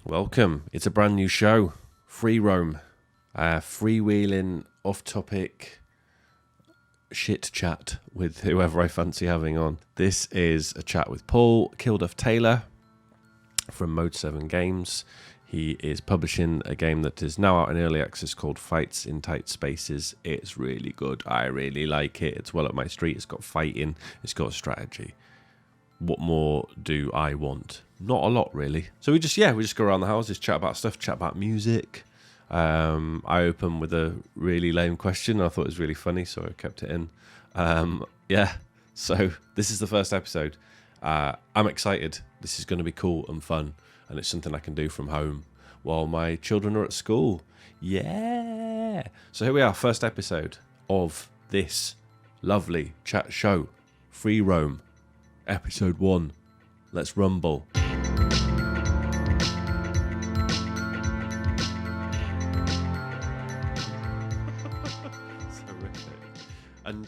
Welcome. It's a brand new show, Freeroam, freewheeling, off-topic shit chat with whoever I fancy having on. This is a chat with Paul Kilduff-Taylor from Mode 7 Games. He is publishing a game that is now out in early access called Fights in Tight Spaces. It's really good. I really like it. It's well up my street. It's got fighting. It's got strategy. What more do I want? Not a lot, really. So we just go around the house, just chat about stuff, chat about music. I opened with a really lame question. I thought it was really funny, so I kept it in. So this is the first episode. I'm excited. This is going to be cool and fun, and it's something I can do from home while my children are at school. Yeah! So here we are, first episode of this lovely chat show, Freeroam, episode 1. Let's rumble. And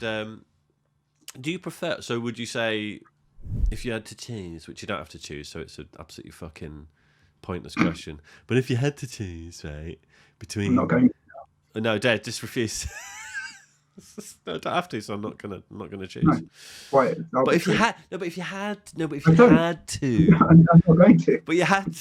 do you prefer, so would you say, if you had to choose, which you don't have to choose, so it's an absolutely fucking pointless question, but if you had to choose, right, between... I'm not going to. No, Dad, just refuse. No, I don't have to, so I'm not gonna choose. No. Why? But if you had to... I'm not going to. But you had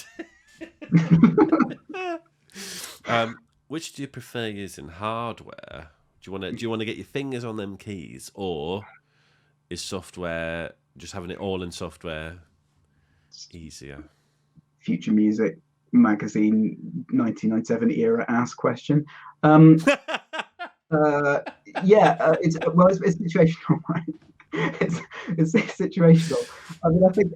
to. Which do you prefer using hardware? Do you want to get your fingers on them keys, or is software, just having it all in software, easier? Future Music Magazine 1997 era ass question. It's situational, right? It's situational. I mean, I think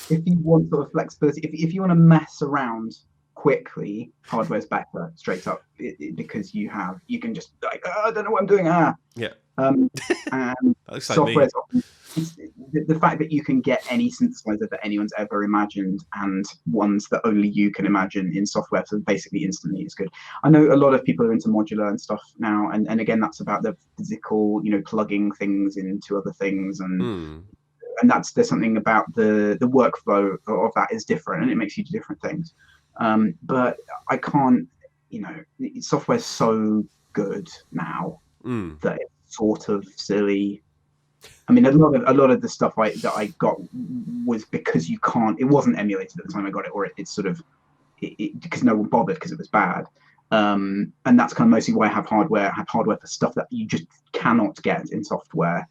if you want sort of flexibility, if you want to mess around quickly, hardware's better straight up, because you can just I don't know what I'm doing. And software, the fact that you can get any synthesizer that anyone's ever imagined and ones that only you can imagine in software, so basically instantly, is good. I know a lot of people are into modular and stuff now, and again, that's about the physical, plugging things into other things, and there's something about the workflow of that is different, and it makes you do different things. But I can't, software's so good now that it's sort of silly. I mean, a lot of the stuff that I got was because it wasn't emulated at the time I got it, or it's sort of because no one bothered because it was bad. And that's kind of mostly why I have hardware for stuff that you just cannot get in software,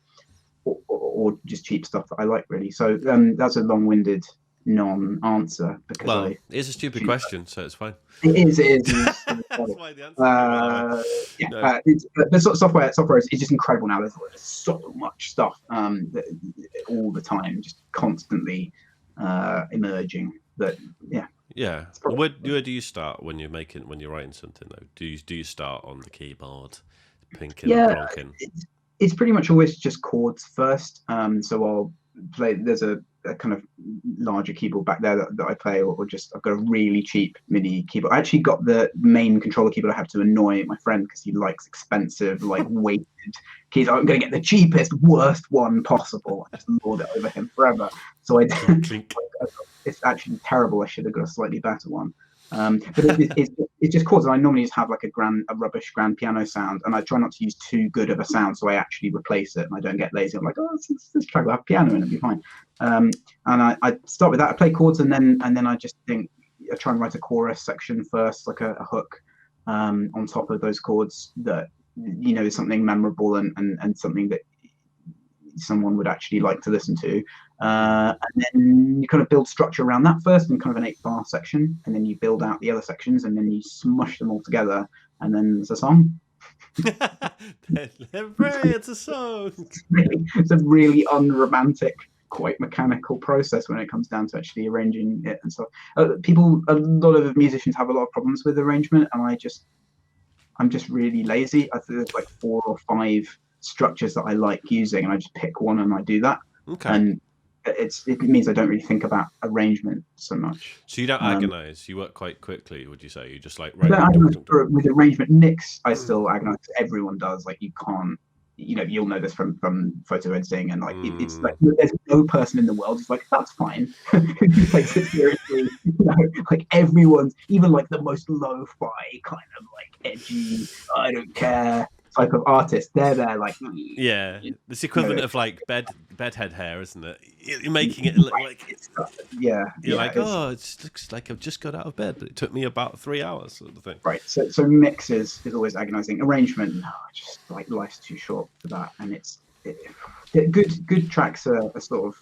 or just cheap stuff that I like, really. So that's a long-winded non-answer, because it's a stupid question, so it's fine. It is. That's why the answer. The software is just incredible now. There's so much stuff all the time, just constantly emerging. That Where do you start when you're writing something, though? Do you start on the keyboard, pinking and plonking? It's pretty much always just chords first. So I'll play. There's a kind of larger keyboard back there that I play, or just I've got a really cheap MIDI keyboard. I actually got the main controller keyboard I have to annoy my friend, because he likes expensive, weighted keys. I'm going to get the cheapest, worst one possible. I just lord it over him forever. So I did. It's actually terrible. I should have got a slightly better one. But it's just chords, and I normally just have a rubbish grand piano sound, and I try not to use too good of a sound, so I actually replace it, and I don't get lazy. I'm like, this track will have piano and it'll be fine. And I start with that. I play chords, and then I just think I try and write a chorus section first, like a hook on top of those chords that is something memorable and something that someone would actually like to listen to. And then you kind of build structure around that first, in kind of an 8-bar section, and then you build out the other sections, and then you smush them all together, and then it's a song. It's a song. It's a really unromantic, quite mechanical process when it comes down to actually arranging it and stuff. A lot of musicians have a lot of problems with arrangement, and I'm just really lazy. I think there's 4 or 5 structures that I like using, and I just pick one and I do that. Okay. And it means I don't really think about arrangement so much. So you don't agonize. You work quite quickly, would you say? You just with arrangement. Nicks, I still agonize. Everyone does. You you'll know this from photo editing, and like it's like there's no person in the world who's like, that's fine, who takes it seriously. Like everyone's, even like the most lo-fi kind of like edgy, I don't care type of artist, they're there like, yeah, it's equivalent of like bedhead hair, isn't it? You're making it look like, you're like, oh, it looks like I've just got out of bed, but it took me about 3 hours, sort of thing. Right. So mix is always agonizing. Arrangement, no, just like life's too short for that. And good tracks are sort of.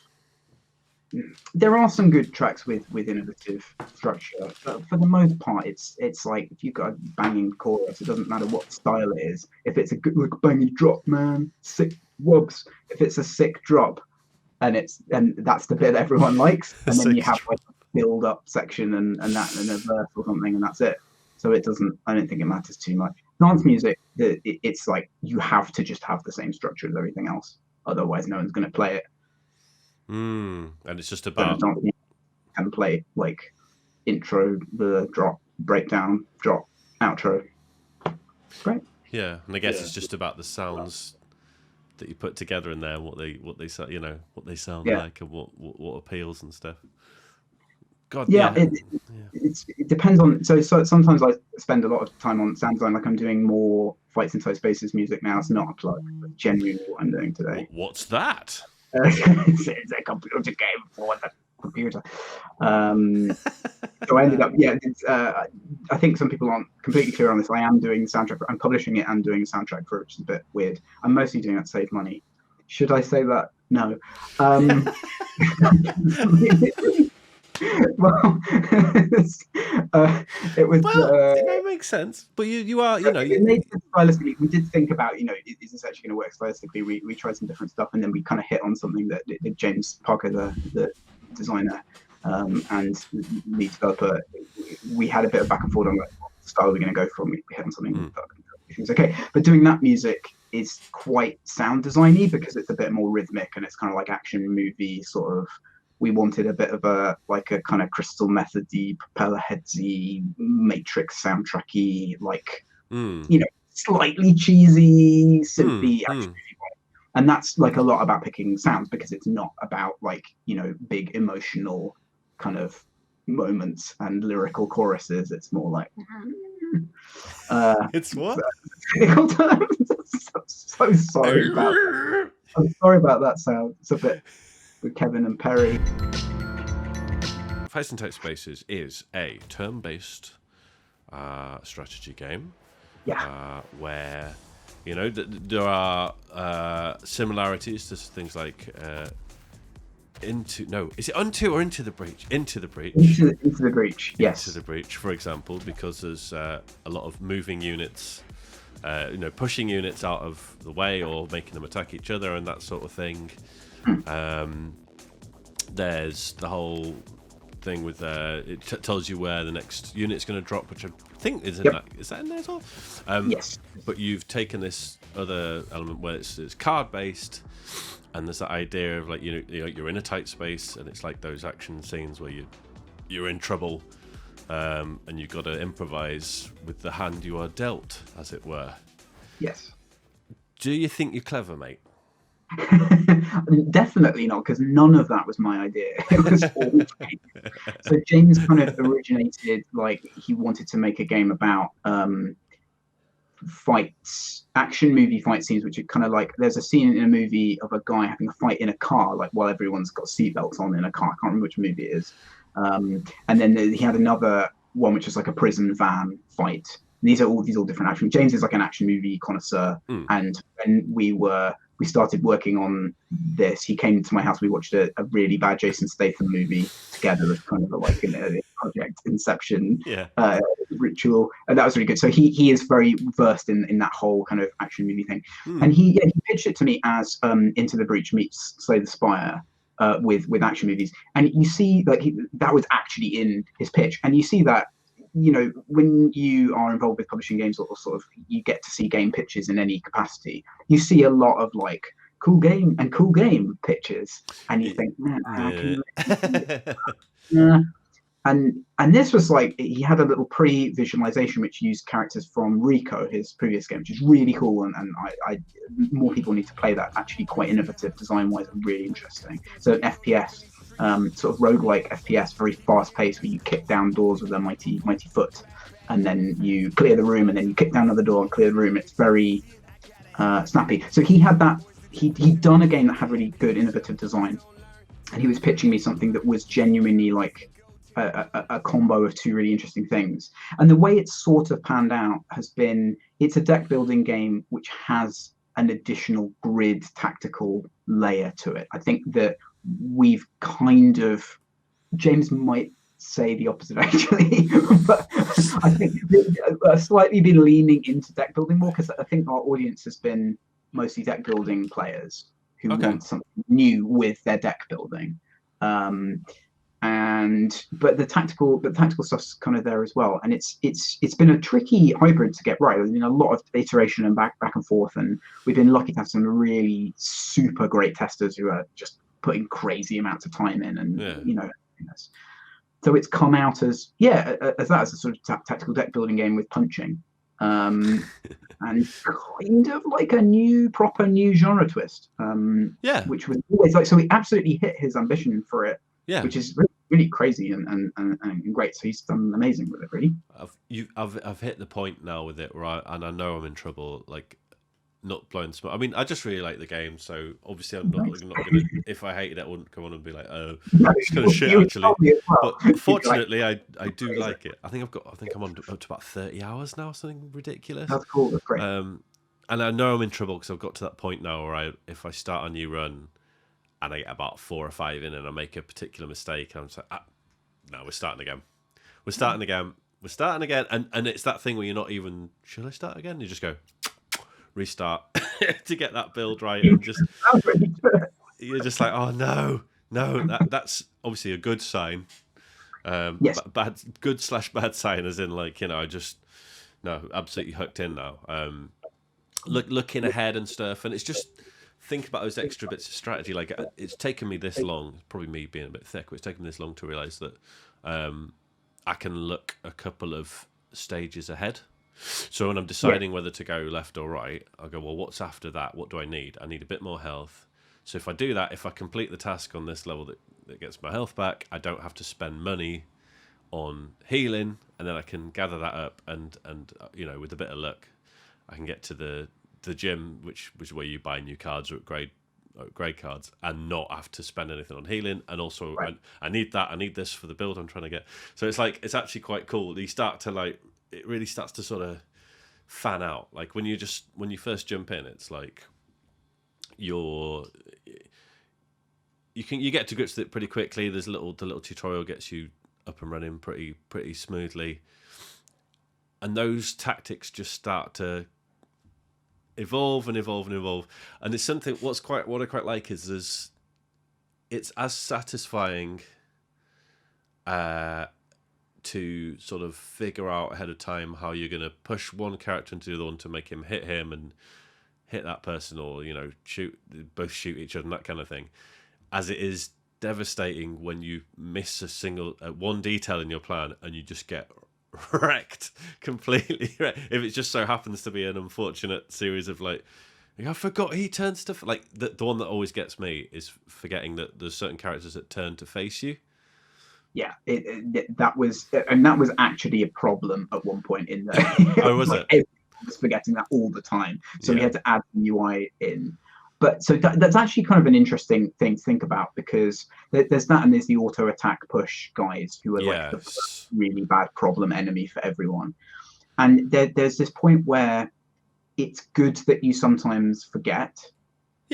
There are some good tracks with innovative structure, but for the most part, it's like if you've got a banging chorus, it doesn't matter what style it is. If it's a good like banging drop, man, sick whoops. If it's a sick drop, and that's the bit everyone likes, and then you have like a build up section and that and a verse or something, and that's it. So it doesn't. I don't think it matters too much. Dance music, it's like you have to just have the same structure as everything else, otherwise no one's going to play it. And it's just about can play like intro, the drop, breakdown, drop, outro. Great. Yeah, and I guess it's just about the sounds that you put together in there, what they sound like, and what appeals and stuff. God, it depends on. So sometimes I spend a lot of time on sound design, like I'm doing more Fights in Tight Spaces music now. It's not a plug, but genuinely what I'm doing today. What's that? It's a computer game for the computer. So I ended up, I think some people aren't completely clear on this. I am doing soundtrack. I'm publishing it and doing soundtrack for it, which is a bit weird. I'm mostly doing that to save money. Should I say that? No. Well, it was. It makes sense, but you are, It made sense stylistically. We did think about, is this actually going to work stylistically? We tried some different stuff, and then we kind of hit on something that James Parker, the designer, and lead developer, we had a bit of back and forth on what style we're going to go for. We hit on something that was okay. But doing that music is quite sound designy because it's a bit more rhythmic and it's kind of like action movie sort of. We wanted a bit of a kind of Crystal Method-y, Propeller Heads-y, Matrix soundtracky, slightly cheesy, synthy action movie. And that's like a lot about picking sounds because it's not about big emotional kind of moments and lyrical choruses. It's more like it's what? Technical terms. So sorry about that. I'm sorry about that sound. It's a bit with Kevin and Perry. Fights in Tight Spaces is a turn-based strategy game. Yeah. Where there are similarities to things like is it Unto or Into the Breach? Into the Breach. Into the Breach. Yes. Into the Breach, for example, because there's a lot of moving units. Pushing units out of the way or making them attack each other and that sort of thing. There's the whole thing with it tells you where the next unit's going to drop, which I think is in that. Is that in there as well? Yes. But you've taken this other element where it's card based, and there's that idea of like you're in a tight space, and it's like those action scenes where you're in trouble, and you've got to improvise with the hand you are dealt, as it were. Yes. Do you think you're clever, mate? Definitely not, because none of that was my idea. It was all James. So James kind of originated, like he wanted to make a game about fights, action movie fight scenes, which are kind of like there's a scene in a movie of a guy having a fight in a car, like while everyone's got seatbelts on in a car. I can't remember which movie it is. And then he had another one which was like a prison van fight. These are all different action. James is like an action movie connoisseur, and when we started working on this, he came to my house. We watched a really bad Jason Statham movie together as kind of like a Project Inception ritual, and that was really good. So he is very versed in that whole kind of action movie thing, and he pitched it to me as Into the Breach meets Slay the Spire. With action movies, and you see like that was actually in his pitch, and you see that when you are involved with publishing games or sort of you get to see game pitches in any capacity, you see a lot of like cool game pitches, and you think, and this was like, he had a little pre-visualization which used characters from Rico, his previous game, which is really cool, and I more people need to play that. Actually quite innovative design wise and really interesting. So an FPS, sort of roguelike FPS, very fast paced, where you kick down doors with a mighty foot, and then you clear the room, and then you kick down another door and clear the room. It's very snappy. So he had that. He'd done a game that had really good innovative design, and he was pitching me something that was genuinely like a combo of two really interesting things. And the way it's sort of panned out has been, it's a deck building game which has an additional grid tactical layer to it. I think that we've kind of, James might say the opposite actually, but I think I've slightly been leaning into deck building more, because I think our audience has been mostly deck building players who want something new with their deck building. But the tactical stuff's kind of there as well, and it's been a tricky hybrid to get right. There's been a lot of iteration and back and forth, and we've been lucky to have some really super great testers who are just putting crazy amounts of time in, and so it's come out as a sort of tactical deck building game with punching, and kind of like a proper new genre twist, which was always like, so he absolutely hit his ambition for it. Yeah, which is really, really crazy and great. So he's done amazing with it, really. I've hit the point now with it, right? And I know I'm in trouble, like not blowing smoke. I mean, I just really like the game, so obviously I'm not gonna. If I hated it, I wouldn't come on and be like, oh, it's kind of shit actually. Well. But fortunately, I do like it. I think I'm on up to about 30 hours now, something ridiculous. That's cool. That's great. And I know I'm in trouble because I've got to that point now where if I start a new run and I get about 4 or 5 in and I make a particular mistake, and I'm just like, no, we're starting again. And it's that thing where you're not even, should I start again? You just go, restart to get that build right. And just, you're just like, oh no, that's obviously a good sign. Yes. Good/bad sign, as in like, absolutely hooked in now. Looking ahead and stuff, and it's just, think about those extra bits of strategy. Like, it's taken me this long, probably me being a bit thick, but it's taken me this long to realise that I can look a couple of stages ahead. So when I'm deciding whether to go left or right, I'll go, well, what's after that? What do I need? I need a bit more health. So if I do that, if I complete the task on this level that gets my health back, I don't have to spend money on healing, and then I can gather that up, and with a bit of luck, I can get to the gym, which is where you buy new cards or upgrade cards, and not have to spend anything on healing. And also, I need that. I need this for the build I'm trying to get. So it's like, it's actually quite cool. You start to like, it really starts to sort of fan out. Like when you first jump in, it's like you get to grips with it pretty quickly. There's the little tutorial gets you up and running pretty smoothly, and those tactics just start to evolve and it's something. What I quite like is it's as satisfying to sort of figure out ahead of time how you're going to push one character into the other one to make him hit him and hit that person, or both shoot each other and that kind of thing, as it is devastating when you miss a single one detail in your plan and you just get wrecked completely. If it just so happens to be an unfortunate series of like, I forgot he turned stuff, like the one that always gets me is forgetting that there's certain characters that turn to face you. Yeah, that was actually a problem at one point in there. Oh, was like, it? Everyone was forgetting that all the time, so we had to add the UI in. But so that's actually kind of an interesting thing to think about, because there's that, and there's the auto attack push guys who are like the really bad problem enemy for everyone. And there's this point where it's good that you sometimes forget,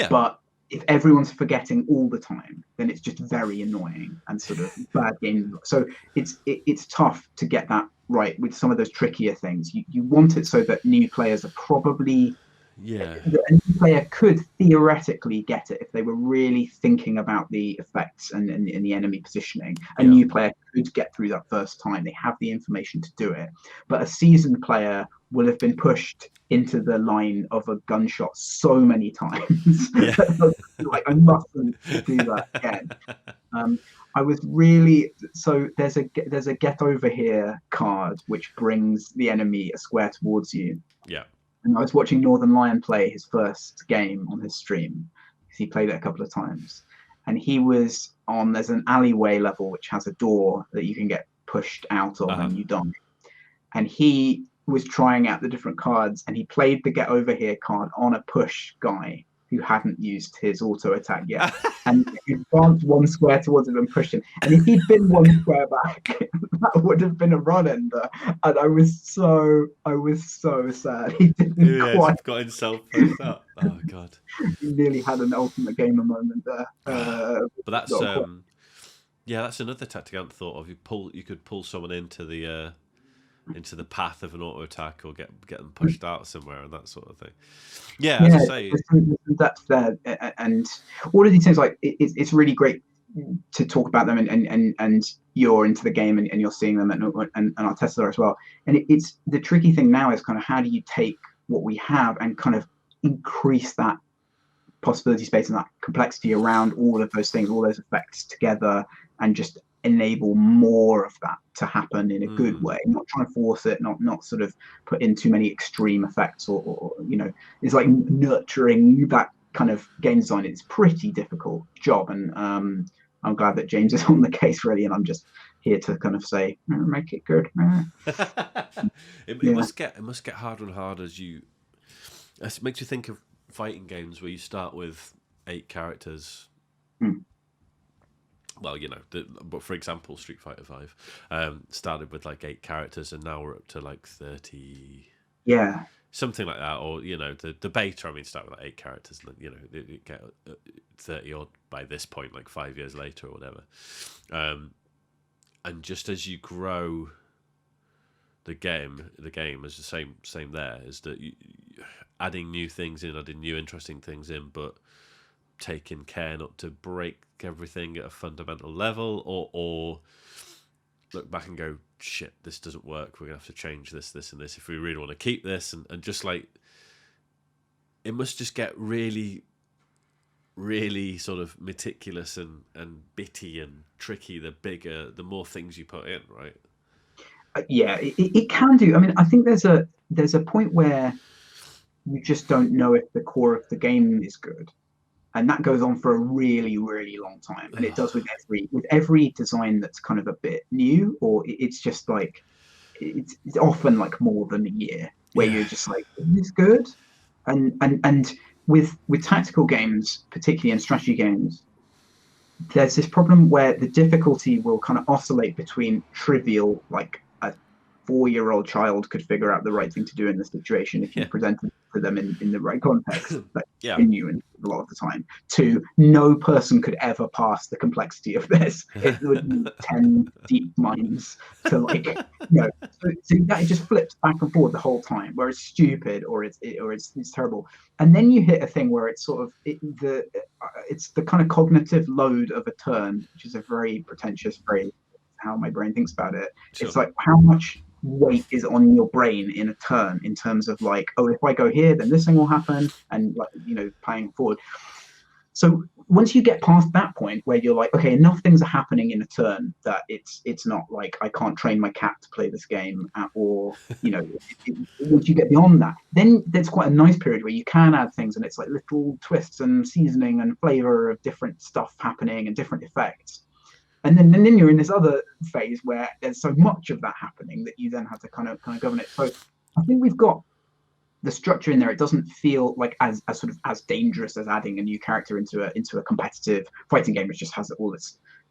but if everyone's forgetting all the time, then it's just very annoying and sort of bad game. So it's tough to get that right with some of those trickier things. You want it so that new players are probably a new player could theoretically get it if they were really thinking about the effects and the enemy positioning. A new player could get through that first time. They have the information to do it. But a seasoned player will have been pushed into the line of a gunshot so many times. Like, I mustn't do that again. I was really so there's a get over here card which brings the enemy a square towards you. Yeah. And I was watching Northern Lion play his first game on his stream because he played it a couple of times. And he was on there's an alleyway level which has a door that you can get pushed out of and you die. And he was trying out the different cards and he played the get over here card on a push guy who hadn't used his auto attack yet. And he advanced one square towards him and pushed him. And if he'd been one square back, that would have been a run ender. And I was so sad. He didn't quite got himself pushed up. Oh god. He nearly had an ultimate gamer moment there. But that's that's another tactic I hadn't thought of. You could pull someone into the path of an auto attack or get them pushed out somewhere and that sort of thing. Yeah, as I say, there's some depth there, and all of these things, like it's really great to talk about them, and you're into the game and you're seeing them, and our Tesla as well. And it's the tricky thing now is kind of how do you take what we have and kind of increase that possibility space and that complexity around all of those things, all those effects together, and just enable more of that to happen in a good way, not trying to force it, not sort of put in too many extreme effects or it's like nurturing that kind of game design. It's a pretty difficult job, and I'm glad that James is on the case really, and I'm just here to kind of say make it good. It must get harder and harder as you. It makes you think of fighting games where you start with 8 characters. Well, but for example, Street Fighter V started with like 8 characters, and now we're up to like 30. Yeah, something like that. Or the beta, start with like 8 characters, and then it get 30 odd by this point, like 5 years later or whatever. And just as you grow, the game is the same. There is that you adding new things in, adding new interesting things in, but taking care not to break everything at a fundamental level, or look back and go, shit, this doesn't work, we're gonna have to change this and this if we really want to keep this, and just like it must just get really, really sort of meticulous and bitty and tricky the more things you put in, right? It can do. I think there's a point where you just don't know if the core of the game is good. And that goes on for a really, really long time. And it does with every design that's kind of a bit new, or it's just like, it's often like more than a year where you're just like, is this good? And with tactical games, particularly in strategy games, there's this problem where the difficulty will kind of oscillate between trivial, like a 4-year-old child could figure out the right thing to do in the situation if you presented to them in the right context, but genuine a lot of the time, to no person could ever pass the complexity of this. It would need 10 deep minds to so that it just flips back and forth the whole time, where it's stupid or it's terrible. And then you hit a thing where it's sort of it's the kind of cognitive load of a turn, which is a very pretentious phrase, how my brain thinks about it. Sure. It's like how much weight is on your brain in a turn in terms of like, oh, if I go here, then this thing will happen, and like playing forward. So once you get past that point where you're like, okay, enough things are happening in a turn that it's not like I can't train my cat to play this game, or once you get beyond that, then there's quite a nice period where you can add things, and it's like little twists and seasoning and flavor of different stuff happening and different effects. And then you're in this other phase where there's so much of that happening that you then have to kind of govern it. So I think we've got the structure in there. It doesn't feel like as sort of as dangerous as adding a new character into a competitive fighting game, which just has all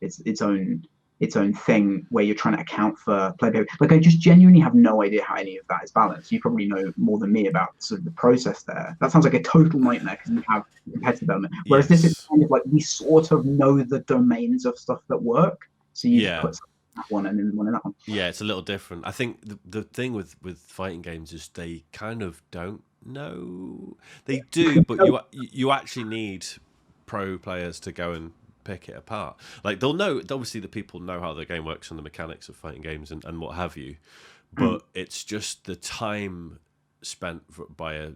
its own thing where you're trying to account for play behavior. Like I just genuinely have no idea how any of that is balanced. You probably know more than me about sort of the process there. That sounds like a total nightmare because you have competitive element. Whereas this is kind of like we sort of know the domains of stuff that work. So you just put that one and then one in that one. Yeah, it's a little different. I think the thing with fighting games is they kind of don't know. They do, but you actually need pro players to go and pick it apart. Like they'll know, obviously the people know how the game works and the mechanics of fighting games and what have you, but it's just the time spent by a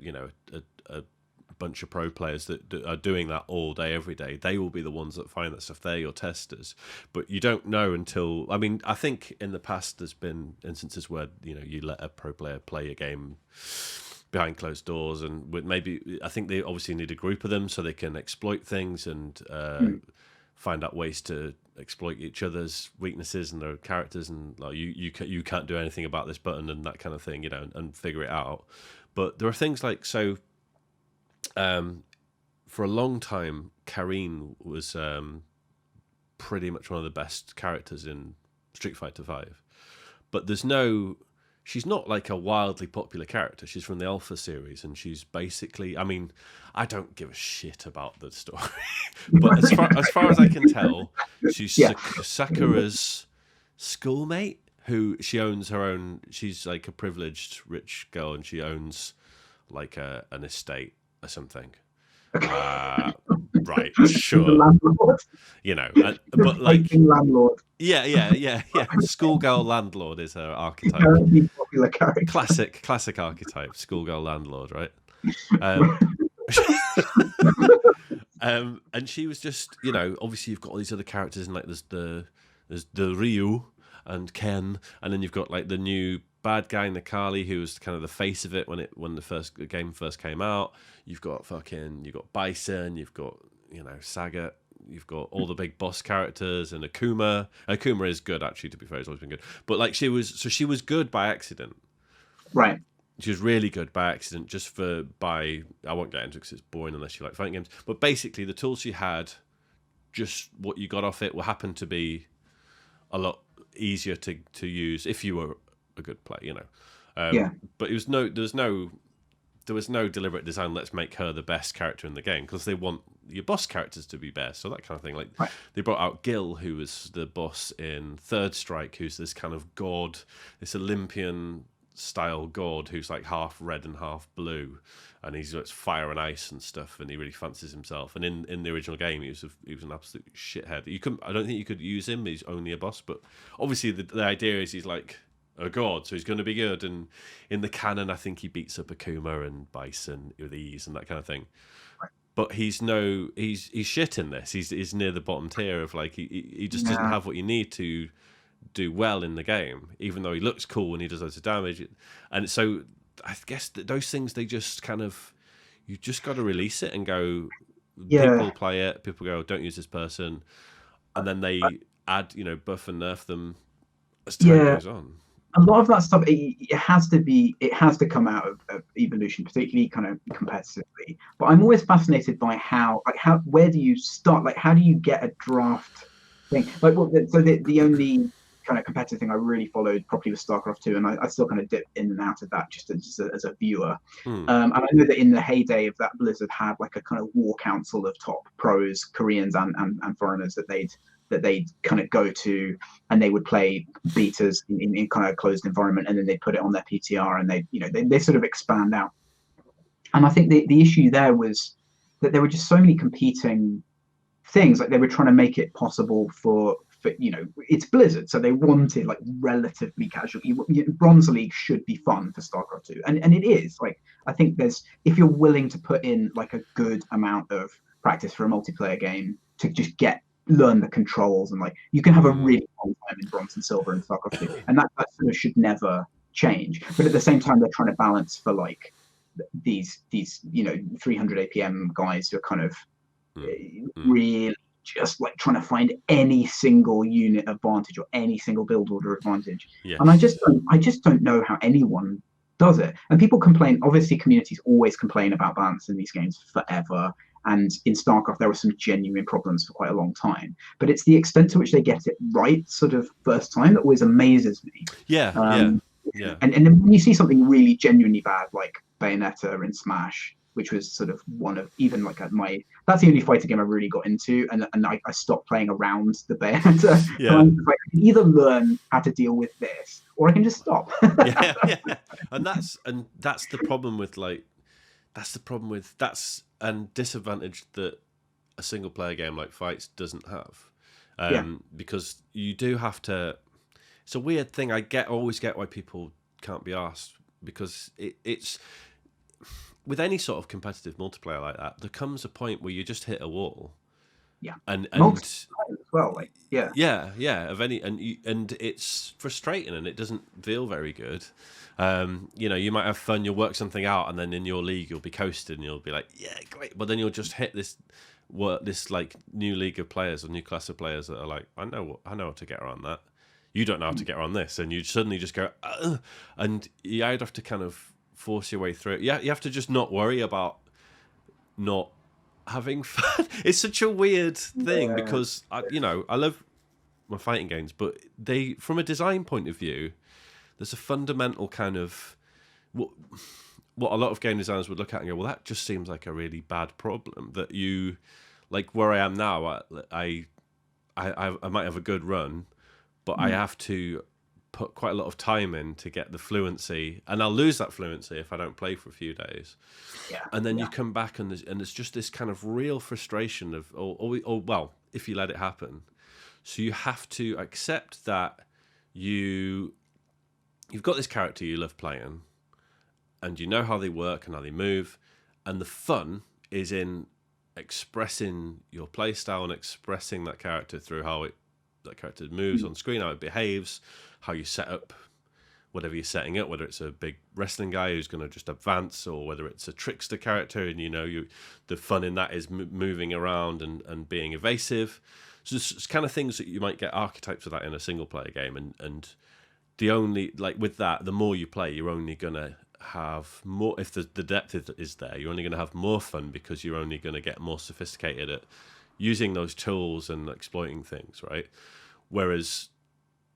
bunch of pro players that are doing that all day, every day. They will be the ones that find that stuff. They're your testers. But you don't know until... I mean, I think in the past there's been instances where, you let a pro player play a game behind closed doors, and maybe... I think they obviously need a group of them so they can exploit things and find out ways to exploit each other's weaknesses and their characters, and like you can't do anything about this button and that kind of thing, and figure it out. But there are things like, so for a long time, Karine was pretty much one of the best characters in Street Fighter V. But she's not like a wildly popular character. She's from the Alpha series, and she's basically, I mean, I don't give a shit about the story, but as far as I can tell, she's Sakura's schoolmate, who she owns her own. She's like a privileged rich girl, and she owns like an estate or something. Right, sure. The landlord. But like landlord. Yeah. Schoolgirl landlord is her archetype. Popular character. Classic archetype. Schoolgirl landlord, right? And she was just, obviously you've got all these other characters, and like there's the Ryu and Ken, and then you've got like the new bad guy Nakali, who was kind of the face of it when the game first came out. You've got Bison, you've got Sagat, you've got all the big boss characters, and Akuma. Akuma is good, actually, to be fair. He's always been good. But like she was good by accident. Right. She was really good by accident, I won't get into it because it's boring unless you like fighting games. But basically, the tools she had, just what you got off it, will happen to be a lot easier to use if you were a good player, But there was no deliberate design. Let's make her the best character in the game, because they want your boss characters to be best. So that kind of thing. Like They brought out Gil, who was the boss in Third Strike, who's this kind of god, this Olympian style god who's like half red and half blue, and he's fire and ice and stuff, and he really fancies himself. And in the original game, he was an absolute shithead. I don't think you could use him. He's only a boss, but obviously the idea is he's like a god, so he's going to be good. And in the canon, I think he beats up Akuma and Bison with ease and that kind of thing. But he's shit in this. He's near the bottom tier of like he just doesn't have what you need to do well in the game, even though he looks cool and he does loads of damage. And so I guess that those things, they just kind of, you just got to release it and go, people play it, people go, don't use this person, and then they add, buff and nerf them as time goes on. A lot of that stuff, it has to come out of Evolution, particularly kind of competitively. But I'm always fascinated by where do you start? Like, how do you get a draft thing? Like, so the only kind of competitive thing I really followed properly was StarCraft 2, and I still kind of dip in and out of that just as a viewer. And I know that in the heyday of that, Blizzard had like a kind of war council of top pros, Koreans and foreigners that they'd kind of go to, and they would play betas in kind of a closed environment, and then they put it on their PTR, and they sort of expand out. And I think the issue there was that there were just so many competing things. Like, they were trying to make it possible for it's Blizzard, so they wanted like relatively casual. Bronze League should be fun for StarCraft 2, and it is. Like, I think if you're willing to put in like a good amount of practice for a multiplayer game to just learn the controls, and like you can have a really long time in Bronze and Silver in StarCraft 2, and that sort of should never change. But at the same time, they're trying to balance for like these 300 APM guys who are kind of really just like trying to find any single unit advantage or any single build order advantage. And I just don't know how anyone does it. And people complain, obviously communities always complain about balance in these games forever, and in StarCraft there were some genuine problems for quite a long time, but it's the extent to which they get it right sort of first time that always amazes me. And then when you see something really genuinely bad like Bayonetta in Smash, which was sort of one of, even like that's the only fighting game I really got into, and I stopped playing around the Bayonetta. So I can either learn how to deal with this, or I can just stop. And that's the problem with that's a disadvantage that a single player game like Fights doesn't have, because you do have to. It's a weird thing. I always get why people can't be asked, because with any sort of competitive multiplayer like that, there comes a point where you just hit a wall. Yeah. And Multiplayer as well, like, yeah. and it's frustrating and it doesn't feel very good. You might have fun, you'll work something out, and then in your league you'll be coasted and you'll be like, yeah, great, but then you'll just hit this like new league of players or new class of players that are like, I know how to get around that. You don't know how to get around this, and you suddenly just go, and you either have to kind of force your way through it. You have to just not worry about not having fun. It's such a weird thing because I love my fighting games, but they, from a design point of view, there's a fundamental kind of what a lot of game designers would look at and go, well, that just seems like a really bad problem. That you, like where I am now, I might have a good run, but I have to put quite a lot of time in to get the fluency, and I'll lose that fluency if I don't play for a few days. And then you come back and there's just this kind of real frustration of, well, if you let it happen. So you have to accept that you've got this character you love playing, and you know how they work and how they move, and the fun is in expressing your play style and expressing that character through how that character moves on screen, how it behaves, how you set up whatever you're setting up, whether it's a big wrestling guy who's going to just advance, or whether it's a trickster character, and the fun in that is moving around and being evasive. So it's kind of things that you might get archetypes of that in a single player game, and the only, like with that, the more you play, you're only going to have more, if the depth is there, you're only going to have more fun because you're only going to get more sophisticated at using those tools and exploiting things, right? Whereas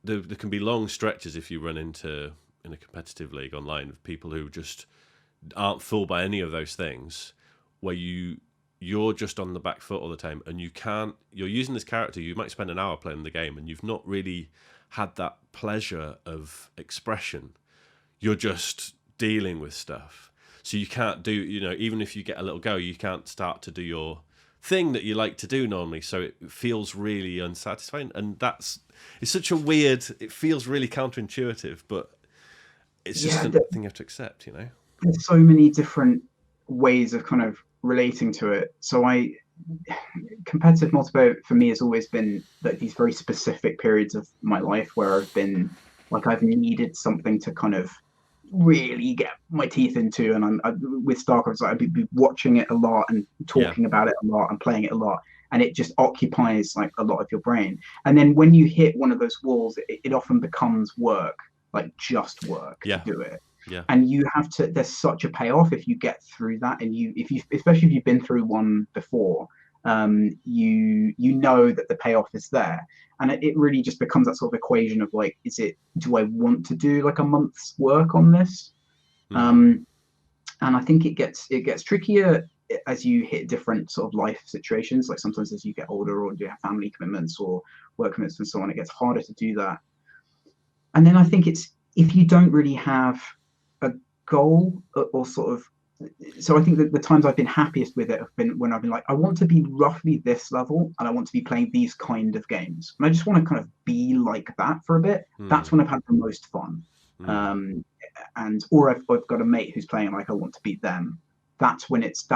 there can be long stretches if you run in a competitive league online of people who just aren't fooled by any of those things, where you're just on the back foot all the time, and you're using this character, you might spend an hour playing the game and you've not really had that pleasure of expression. You're just dealing with stuff. So you can't do, even if you get a little go, you can't start to do your thing that you like to do normally, so it feels really unsatisfying. And it's such a weird, it feels really counterintuitive, but it's just a thing you have to accept. There's so many different ways of kind of relating to it. So competitive multiplayer for me has always been like these very specific periods of my life where I've been like, I've needed something to kind of really get my teeth into, and with StarCraft, I'd be watching it a lot and talking about it a lot and playing it a lot, and it just occupies like a lot of your brain. And then when you hit one of those walls, it often becomes work, like just work to do it. And you have to, there's such a payoff if you get through that, and especially if you've been through one before, you know that the payoff is there. And it really just becomes that sort of equation of like, do I want to do like a month's work on this? And I think it gets trickier as you hit different sort of life situations. Like sometimes as you get older, or you have family commitments or work commitments and so on, it gets harder to do that. And then I think it's, if you don't really have a goal or sort of, so I think that the times I've been happiest with it have been when I've been like, I want to be roughly this level and I want to be playing these kind of games, and I just want to kind of be like that for a bit. That's when I've had the most fun. Or I've got a mate who's playing like I want to beat them. That's when it's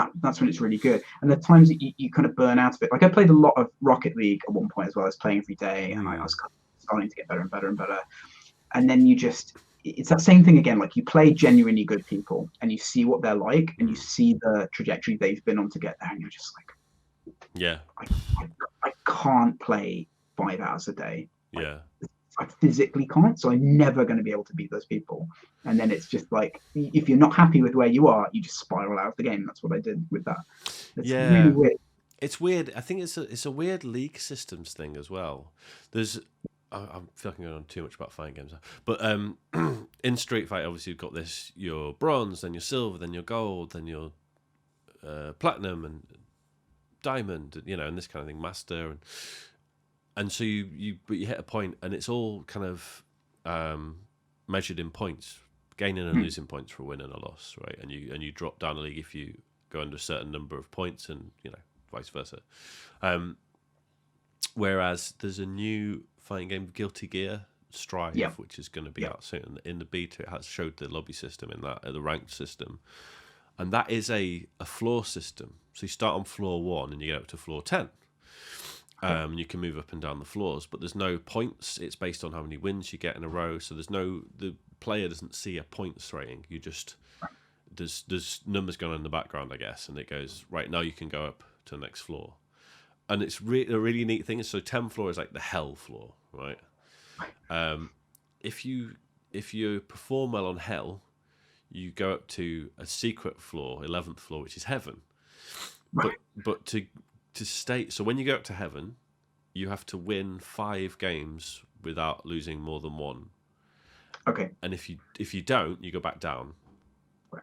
really good. And the times that you kind of burn out of it, like I played a lot of Rocket League at one point as well. I was playing every day, and I was kind of starting to get better and better and better. And then it's that same thing again. Like you play genuinely good people, and you see what they're like, and you see the trajectory they've been on to get there, and you're just like, I can't play 5 hours a day. I physically can't, so I'm never going to be able to beat those people. And then it's just like, if you're not happy with where you are, you just spiral out of the game. That's what I did with that. It's really weird. It's weird. I think it's a weird league systems thing as well. I'm feeling going on too much about fighting games, but in Street Fighter, obviously you've got this: your bronze, then your silver, then your gold, then your platinum and diamond, and this kind of thing, master, and so you hit a point, and it's all kind of measured in points, gaining and losing points for a win and a loss, right? And you drop down a league if you go under a certain number of points, and vice versa. Whereas there's a new fighting game, Guilty Gear Strive, which is going to be out soon. In the beta, it has showed the lobby system in that, the ranked system, and that is a floor system. So you start on floor 1 and you get up to floor 10. You can move up and down the floors, but there's no points. It's based on how many wins you get in a row. So the player doesn't see a points rating. You just there's numbers going on in the background, I guess, and it goes right now. You can go up to the next floor, and it's a really neat thing. So 10th floor is like the hell floor, right? If you perform well on hell, you go up to a secret floor, 11th floor, which is heaven. But to stay, so when you go up to heaven, you have to win 5 games without losing more than 1. Okay. And if you don't, you go back down. Right.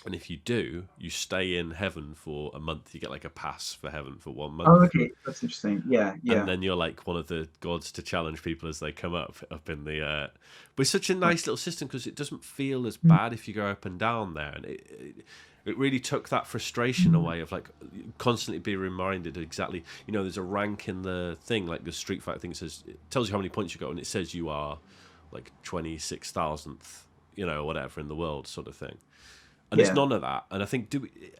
And if you do, you stay in heaven for a month. You get like a pass for heaven for 1 month. Oh, okay, that's interesting. Yeah. And then you're like one of the gods to challenge people as they come up in the. But it's such a nice little system because it doesn't feel as bad if you go up and down there, and it really took that frustration away of like constantly being reminded exactly. There's a rank in the thing, like the Street Fighter thing. It tells you how many points you got, and it says you are like 26,000th, or whatever in the world, sort of thing. And it's none of that. And I think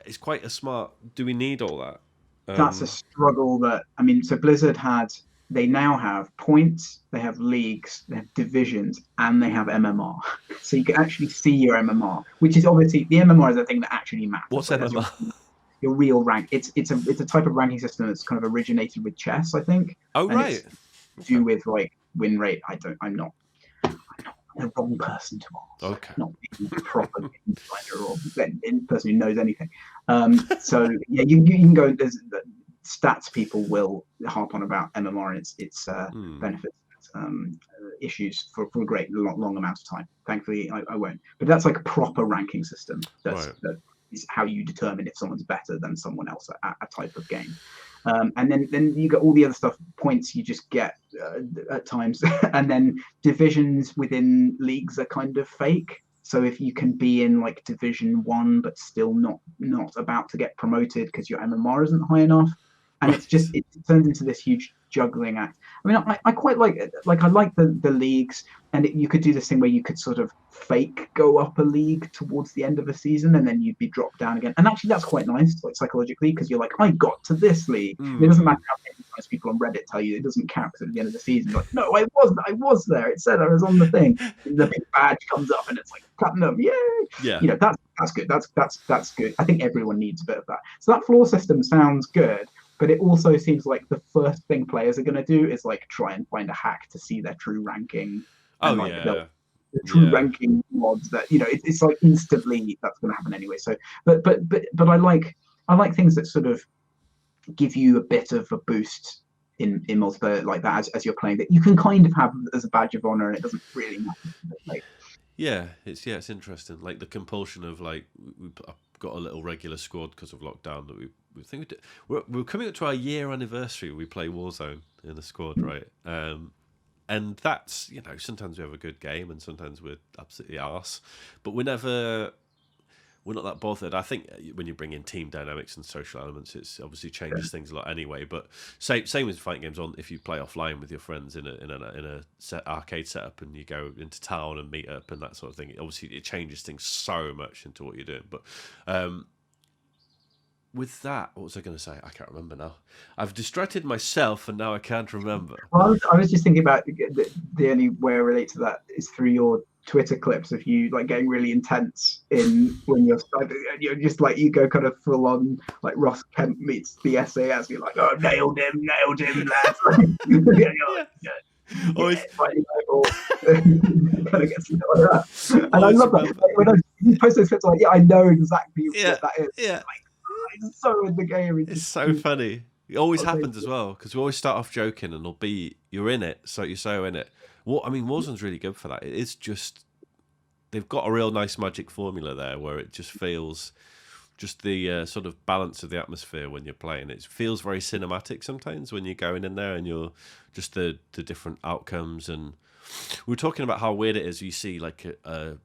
it's quite a smart. Do we need all that? That's a struggle that, so Blizzard they now have points, they have leagues, they have divisions, and they have MMR. So you can actually see your MMR, which is obviously, the MMR is the thing that actually matters. What's MMR? Your real rank. It's a type of ranking system that's kind of originated with chess, I think. Oh, right. It's to do with like win rate. I'm not the wrong person to ask. Okay. Not being a proper insider or person who knows anything. So yeah, you can go. There's stats people will harp on about MMR and its benefits, issues for a great long amount of time. Thankfully, I won't. But that's like a proper ranking system. That is how you determine if someone's better than someone else at a type of game. And then you get all the other stuff, points you just get at times, and then divisions within leagues are kind of fake. So if you can be in like Division 1 but still not about to get promoted because your MMR isn't high enough, and it turns into this huge juggling act. I quite like it. Like I like the leagues, and you could do this thing where you could sort of fake go up a league towards the end of a season, and then you'd be dropped down again. And actually, that's quite nice, like psychologically, because you're like, I got to this league. It doesn't matter how many times people on Reddit tell you it doesn't count because at the end of the season, you're like, no, I was there. It said I was on the thing. The big badge comes up, and it's like platinum, yay! Yeah. That's good. That's good. I think everyone needs a bit of that. So that floor system sounds good. But it also seems like the first thing players are going to do is like try and find a hack to see their true ranking. The true ranking mods that it's like instantly that's going to happen anyway. So, but I like things that sort of give you a bit of a boost in multiplayer like that as you're playing, that you can kind of have as a badge of honor, and it doesn't really matter. Like, it's interesting. Like the compulsion of like we've got a little regular squad because of lockdown that we think we did. We're coming up to our year anniversary. We play Warzone in the squad, right? And that's sometimes we have a good game and sometimes we're absolutely arse, but we're not that bothered. I think when you bring in team dynamics and social elements, it's obviously changes things a lot anyway. But same as fighting games. If you play offline with your friends in a arcade setup and you go into town and meet up and that sort of thing, obviously it changes things so much into what you're doing. But with that, what was I going to say? I can't remember now. I've distracted myself and now I can't remember. Well, I was just thinking about the only way I relate to that is through your Twitter clips of you like getting really intense when you're just like you go kind of full on like Ross Kemp meets the SAS. You're like, oh, nailed him, lads. Always kind of gets like that. And I love that. Like, when I post those clips, I'm like, I know exactly what that is. Yeah. Like, it's so in the game. It's so funny. It always happens as well because we always start off joking and you're in it, so you're so in it. Warzone's really good for that. It's just they've got a real nice magic formula there where it just feels just the sort of balance of the atmosphere when you're playing. It feels very cinematic sometimes when you're going in there and you're just the different outcomes. And we were talking about how weird it is. You see like a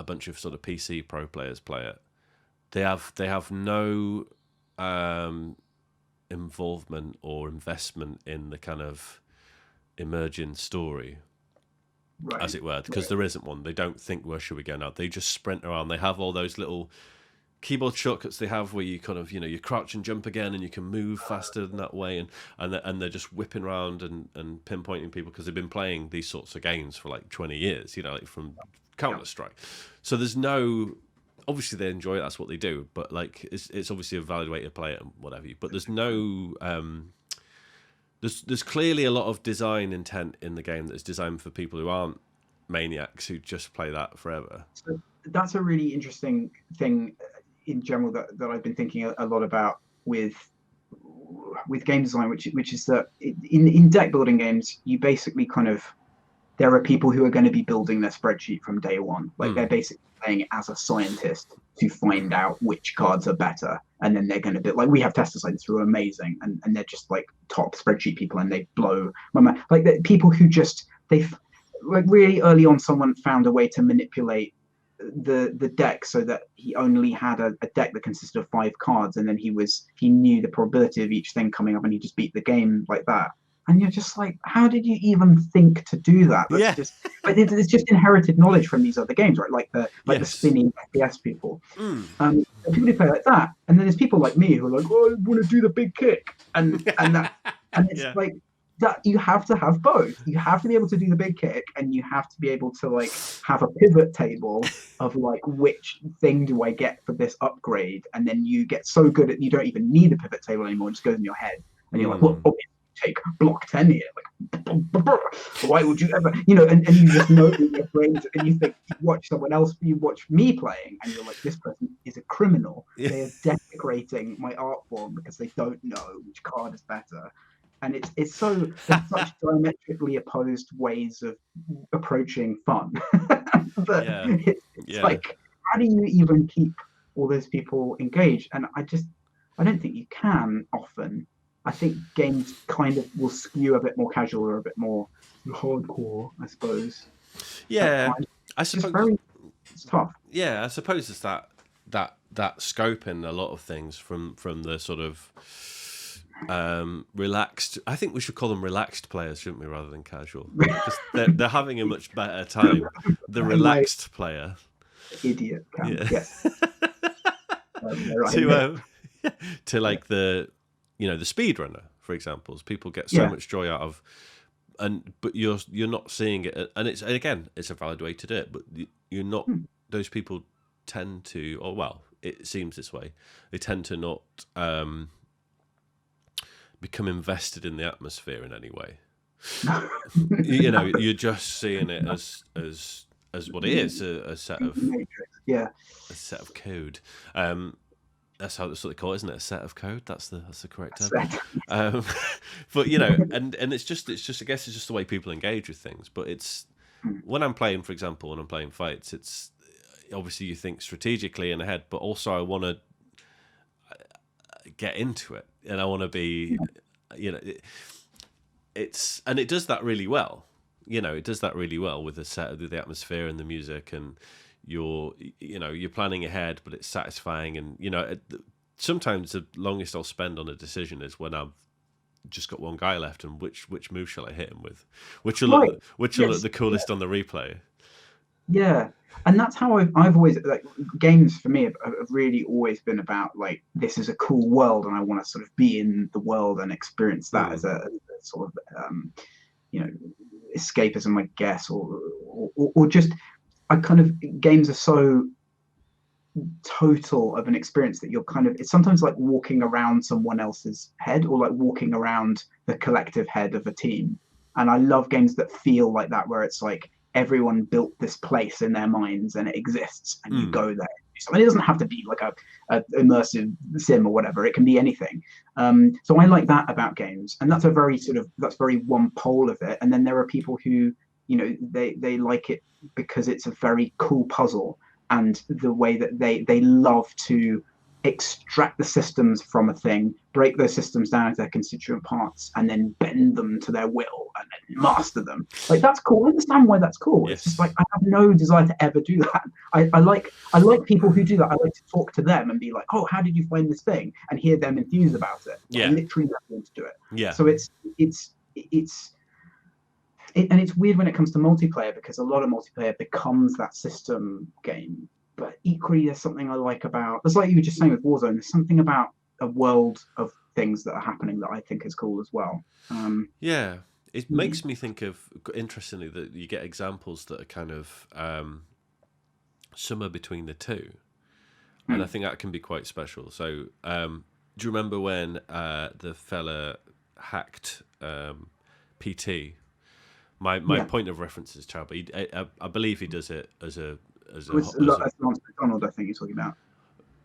bunch of sort of PC pro players play it. They have no involvement or investment in the kind of emerging story. Right. As it were, because there isn't one. They don't think, where should we go now? They just sprint around. They have all those little keyboard shortcuts they have where you kind of, you crouch and jump again, and you can move faster than that way, and they're just whipping around and pinpointing people because they've been playing these sorts of games for like 20 years, like from Counter-Strike. So there's no, obviously they enjoy it, that's what they do, but like it's obviously a valid way to play it and whatever. But there's no there's clearly a lot of design intent in the game that's designed for people who aren't maniacs who just play that forever. So that's a really interesting thing in general that I've been thinking a lot about with game design, which is that in deck building games, you basically kind of, there are people who are going to be building their spreadsheet from day one. Like they're basically playing it as a scientist to find out which cards are better. And then they're going to build, like we have testers like this who are amazing, and they're just like top spreadsheet people, and they blow my mind. Like the people who just, like really early on, someone found a way to manipulate the deck so that he only had a deck that consisted of 5 cards, and then he knew the probability of each thing coming up, and he just beat the game like that. And you're just like, how did you even think to do that? It's just inherited knowledge from these other games, right? Like the spinning FPS people. People who play like that, and then there's people like me who are like, oh, I want to do the big kick, and it's like that. You have to have both. You have to be able to do the big kick, and you have to be able to like have a pivot table of like, which thing do I get for this upgrade? And then you get so good at, you don't even need a pivot table anymore. It just goes in your head, and you're like, well, take block 10 here, like why would you ever, and you just know in your brain, and you think, you watch me playing, and you're like, this person is a criminal. They are desecrating my art form because they don't know which card is better. And it's such diametrically opposed ways of approaching fun. But it's like, how do you even keep all those people engaged? And I don't think you can often. I think games kind of will skew a bit more casual or a bit more hardcore, I suppose. Yeah, I suppose it's tough. Yeah, I suppose it's that scope in a lot of things from the sort of relaxed. I think we should call them relaxed players, shouldn't we, rather than casual? Because they're having a much better time. The relaxed player. Idiot. Yes. To like the speedrunner, for example, people get so much joy out of, but you're not seeing it, and it's a valid way to do it, but you're not. Those people tend to, or well, it seems this way. They tend to not become invested in the atmosphere in any way. You're just seeing it as what it is, a set of a set of code. That's what they call it, isn't it? A set of code. That's the correct term. But and it's just I guess it's just the way people engage with things. But it's when I'm playing, for example, when I'm playing fights, it's obviously you think strategically and ahead, but also I want to get into it, and I want to be, it's and it does that really well. It does that really well with the set of the atmosphere and the music, and you're planning ahead, but it's satisfying. And sometimes the longest I'll spend on a decision is when I've just got one guy left, and which move shall I hit him with, which will look the coolest on the replay. Yeah, and that's how I've always, like, games for me have really always been about, like, this is a cool world, and I want to sort of be in the world and experience that as a sort of escapism, I guess, or just, I kind of, games are so total of an experience that you're kind of, it's sometimes like walking around someone else's head, or like walking around the collective head of a team. And I love games that feel like that, where it's like everyone built this place in their minds and it exists, and you go there. I mean, it doesn't have to be like a immersive sim or whatever. It can be anything. So I like that about games, and that's that's very one pole of it. And then there are people who, they like it because it's a very cool puzzle, and the way that they love to extract the systems from a thing, break those systems down into their constituent parts, and then bend them to their will, and then master them. Like, that's cool. I understand why that's cool. Yes. It's just like, I have no desire to ever do that. I like people who do that. I like to talk to them and be like, oh, how did you find this thing? And hear them enthuse about it. Yeah. I literally never want to do it. Yeah. So it's weird when it comes to multiplayer, because a lot of multiplayer becomes that system game. but equally, there's something I like about. It's like you were just saying with Warzone. There's something about a world of things that are happening that I think is cool as well. Yeah, it Hmm. makes me think of, interestingly, that you get examples that are kind of somewhere between the two, and I Hmm. think that can be quite special. So, do you remember when the fella hacked PT? My Yeah, point of reference is Chad, but I believe he does it as a it was Lance McDonald. I think you're talking about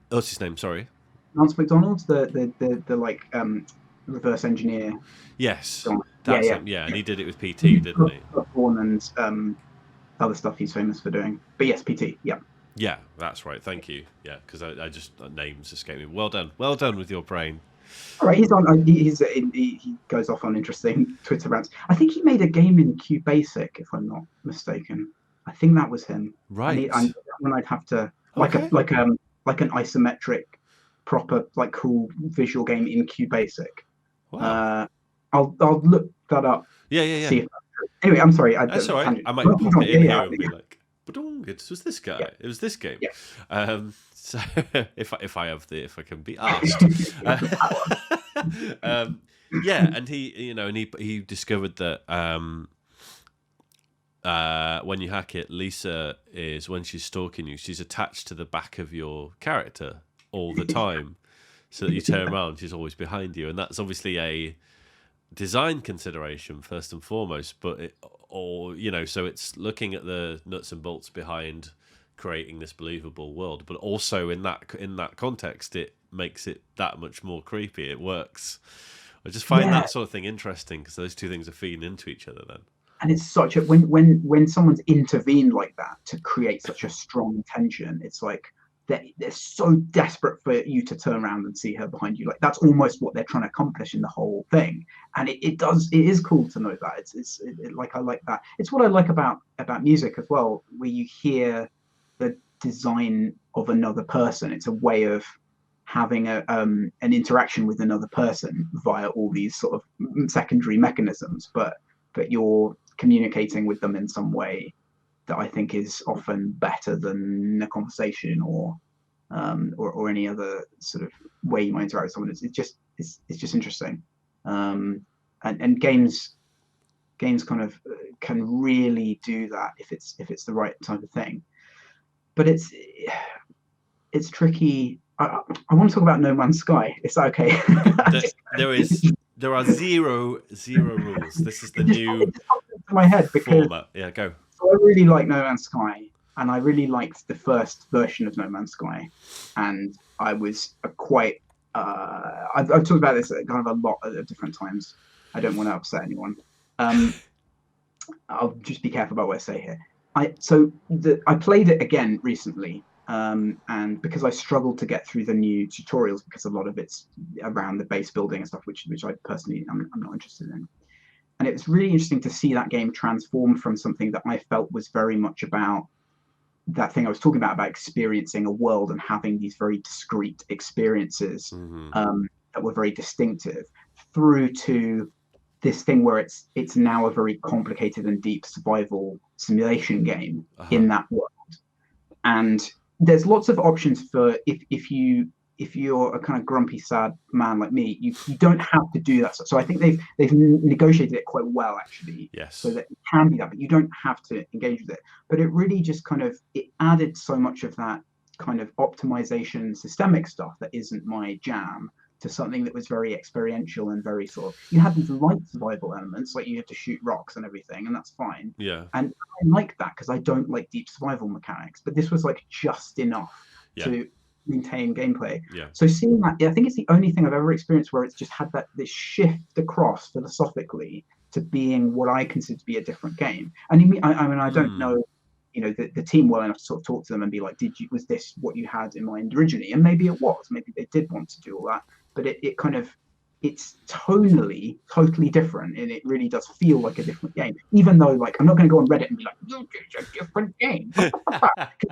what's his name? Sorry. Lance McDonald, the like reverse engineer. Yes, Yeah, that's yeah. him. Yeah, and he did it with He PT, did didn't he? Bloodborne and other stuff he's famous for doing. But yes, PT. Yeah. Yeah, that's right. Thank you. Yeah, because I just names escape me. Well done with your brain. All right, he's on. He goes off on interesting Twitter rants. I think he made a game in QBasic, if I'm not mistaken. I think that was him. Right. When I'd have to Okay. like an isometric, proper like cool visual game in QBasic. Wow. Uh, I'll look that up Yeah, yeah, to yeah. see if. Anyway, I'm sorry. That's all right. Tangent. I might pop it Yeah, in yeah, here and be like, "Badong, it was this yeah, guy. It was this game." yeah. So if I can be asked, um, yeah, and he discovered that when you hack it, Lisa is when she's stalking you, she's attached to the back of your character all the time, so that you turn around, she's always behind you, and that's obviously a design consideration first and foremost, but so it's looking at the nuts and bolts behind creating this believable world, but also in that context, it makes it that much more creepy. It works. I just find Yeah, that sort of thing interesting because those two things are feeding into each other. Then, and it's such a when someone's intervened like that to create such a strong tension, it's like they're so desperate for you to turn around and see her behind you. Like that's almost what they're trying to accomplish in the whole thing, and it is cool to know that. Like I like that. It's what I like about music as well, where you hear the design of another person. It's a way of having an interaction with another person via all these sort of secondary mechanisms, but you're communicating with them in some way that I think is often better than a conversation or any other sort of way you might interact with someone. It's just interesting, and games kind of can really do that if it's the right type of thing. But it's tricky. I want to talk about No Man's Sky. Is that okay? there are zero rules. This is the new It just popped into my head because format. Yeah, go. so I really like No Man's Sky, and I really liked the first version of No Man's Sky, and I was quite. I've talked about this kind of a lot at different times. I don't want to upset anyone. Um, I'll just be careful about what I say here. I played it again recently, and because I struggled to get through the new tutorials because a lot of it's around the base building and stuff, which I personally I'm not interested in. And it was really interesting to see that game transform from something that I felt was very much about that thing I was talking about experiencing a world and having these very discrete experiences Hmm. that were very distinctive, through to this thing where it's now a very complicated and deep survival simulation game Uh-huh. in that world. And there's lots of options for if you're a kind of grumpy, sad man like me, you don't have to do that. So I think they've negotiated it quite well actually, so Yes. that it can be that, but you don't have to engage with it. But it really just kind of it added so much of that kind of optimization systemic stuff that isn't my jam to something that was very experiential and very sort of you had these light survival elements like you have to shoot rocks and everything, and that's fine. Yeah. And I like that because I don't like deep survival mechanics, but this was like just enough Yeah. to maintain gameplay. Yeah. So seeing that, I think it's the only thing I've ever experienced where it's just had this shift across philosophically to being what I consider to be a different game. And I mean, I don't Hmm. know, the team well enough to sort of talk to them and be like, was this what you had in mind originally? And maybe it was, maybe they did want to do all that, but it kind of it's tonally totally different, and it really does feel like a different game. Even though, like, I'm not going to go on Reddit and be like, "It's a different game."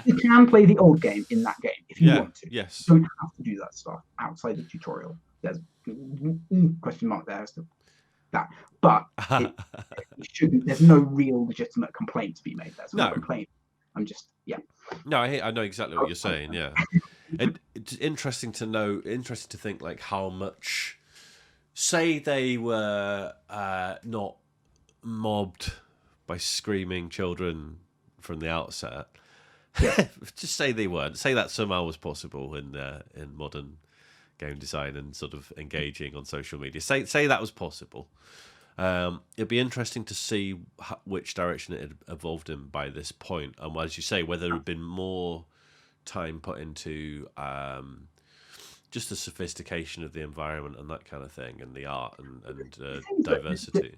You can play the old game in that game if you Yeah. want to. Yes. You don't have to do that stuff outside the tutorial. There's question mark there as to that, but it shouldn't. There's no real legitimate complaint to be made. There's no No. complaint. I'm just No, I know exactly what you're saying. Yeah, it's interesting to know. Interesting to think like how much. Say they were not mobbed by screaming children from the outset. Yeah. Just say they weren't. Say that somehow was possible in modern game design and sort of engaging on social media. Say that was possible. It'd be interesting to see which direction it had evolved in by this point, and as you say, whether there had been more time put into just the sophistication of the environment and that kind of thing, and the art and diversity.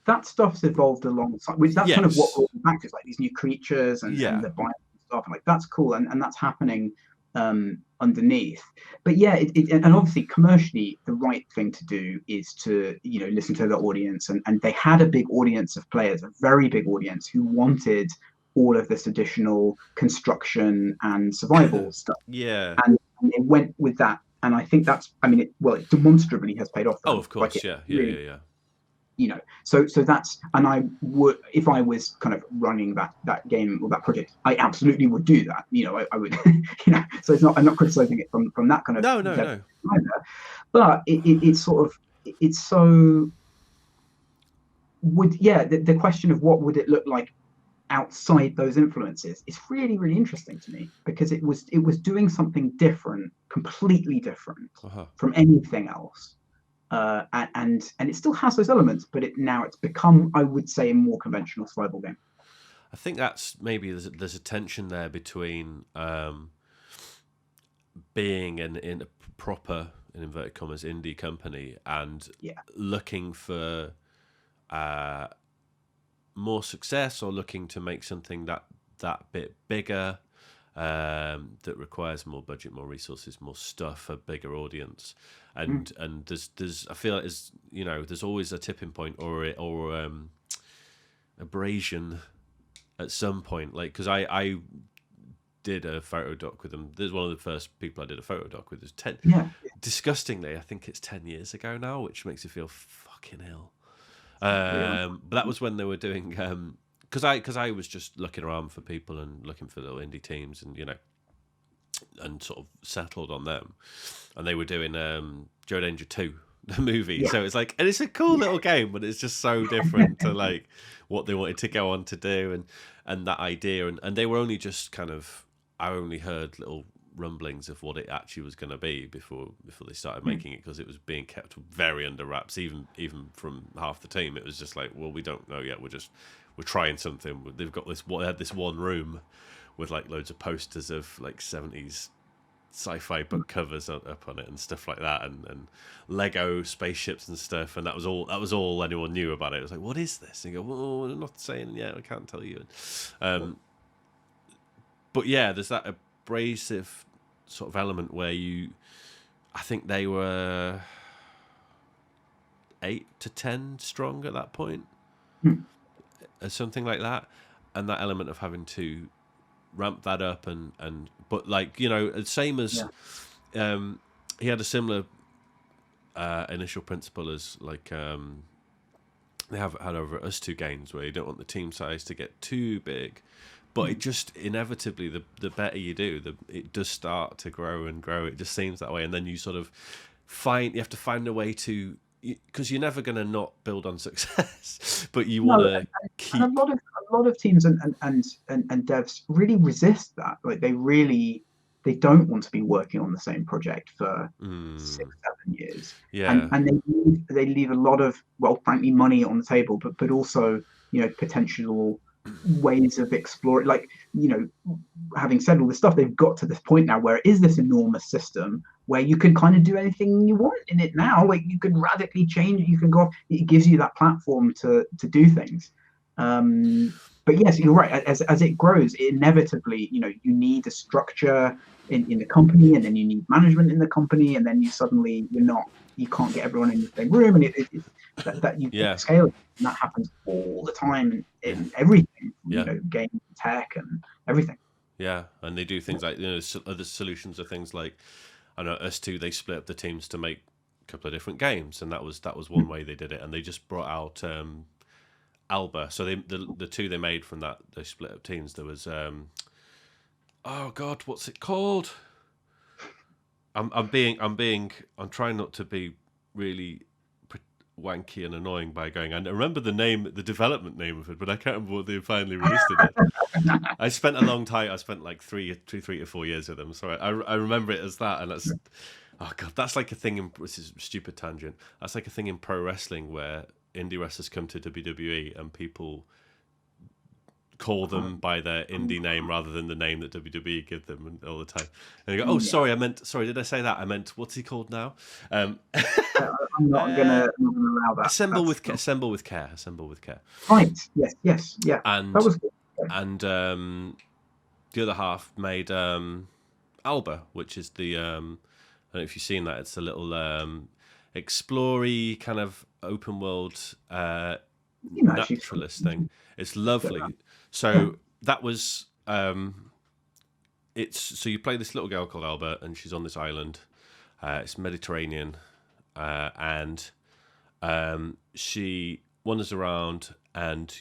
That stuff's evolved alongside, which that's kind of what Yes. brought me back to, like these new creatures and Yeah. the bio stuff. Like that's cool, and that's happening underneath. But yeah, and obviously commercially, the right thing to do is to listen to the audience, and they had a big audience of players, a very big audience who wanted all of this additional construction and survival stuff, Yeah. and they went with that. And I think that's, I mean, it demonstrably has paid off for Oh, them. of course. Like Yeah. really, Yeah. So that's, and I would, if I was kind of running that game or that project, I absolutely would do that. I would, so it's not, I'm not criticizing it from that kind of No. either, but it's sort of, it's so the question of what would it look like outside those influences is really, really interesting to me, because it was doing something different, completely different from anything else. And it still has those elements, but it's become, I would say, a more conventional survival game. I think that's maybe there's a tension there between being in a proper, in inverted commas, indie company and looking for more success, or looking to make something that bit bigger, that requires more budget, more resources, more stuff, a bigger audience, and there's I feel like there's always a tipping point or abrasion at some point, like because I did a photo doc with them. There's one of the first people I did a photo doc with. Is 10. Yeah. Disgustingly, I think it's 10 years ago now, which makes you feel fucking ill. But that was when they were doing because I was just looking around for people and looking for little indie teams, and and sort of settled on them, and they were doing Joe Danger 2, the movie. So it's like, and it's a cool little game, but it's just so different to like what they wanted to go on to do, and that idea, and they were only just kind of, I only heard little rumblings of what it actually was going to be before they started making it, because it was being kept very under wraps, even from half the team. It was just like, well, we don't know yet, we're trying something. They've got they had this one room with like loads of posters of like 70s sci-fi book covers up on it and stuff like that, and Lego spaceships and stuff, and that was all anyone knew about it. It was like, what is this? And you go, well, I'm not saying yet, I can't tell you. But yeah, there's that abrasive sort of element where I think they were 8 to 10 strong at that point, or something like that, and that element of having to ramp that up and but like same as he had a similar initial principle as like they have had over at Us 2 Games, where you don't want the team size to get too big, but it just inevitably, the better you do, it does start to grow and grow. It just seems that way, and then you sort of you have to find a way to, because you're never going to not build on success, but you want to keep. And a lot of teams and devs really resist that. Like they don't want to be working on the same project for 6-7 years. Yeah. And they leave a lot of, well, frankly, money on the table, but also potential ways of exploring. Like having said all this stuff, they've got to this point now where it is this enormous system where you can kind of do anything you want in it now. Like you can radically change it. You can go off. It gives you that platform to do things. But yes, you're right. As it grows, inevitably, you need a structure in the company, and then you need management in the company, and then you can't get everyone in the same room, and that you scale, and that happens all the time in everything, game, tech, and everything. Yeah, and they do things like other solutions are things like, I know Us 2, they split up the teams to make a couple of different games, and that was one way they did it, and they just brought out Alba. So the two they made from that, they split up teams. There was oh God, what's it called? I'm trying not to be really wanky and annoying by going. I remember the development name of it, but I can't remember what they finally released it. I spent a long time. I spent like 3 to 4 years with them, so I remember it as that. And that's, oh God, that's like a thing in, this is a stupid tangent. That's like a thing in pro wrestling where indie wrestlers come to WWE and people call them by their indie name rather than the name that WWE give them all the time. And you go, oh, sorry, did I say that? I meant, what's he called now? I'm not gonna allow that. Assemble with care. Right. Yes. Yeah. And That was good. and the other half made Alba, which is the I don't know if you've seen that. It's a little explory kind of open world naturalist thing. It's lovely. So that was so you play this little girl called Alba, and she's on this island. It's Mediterranean, and she wanders around and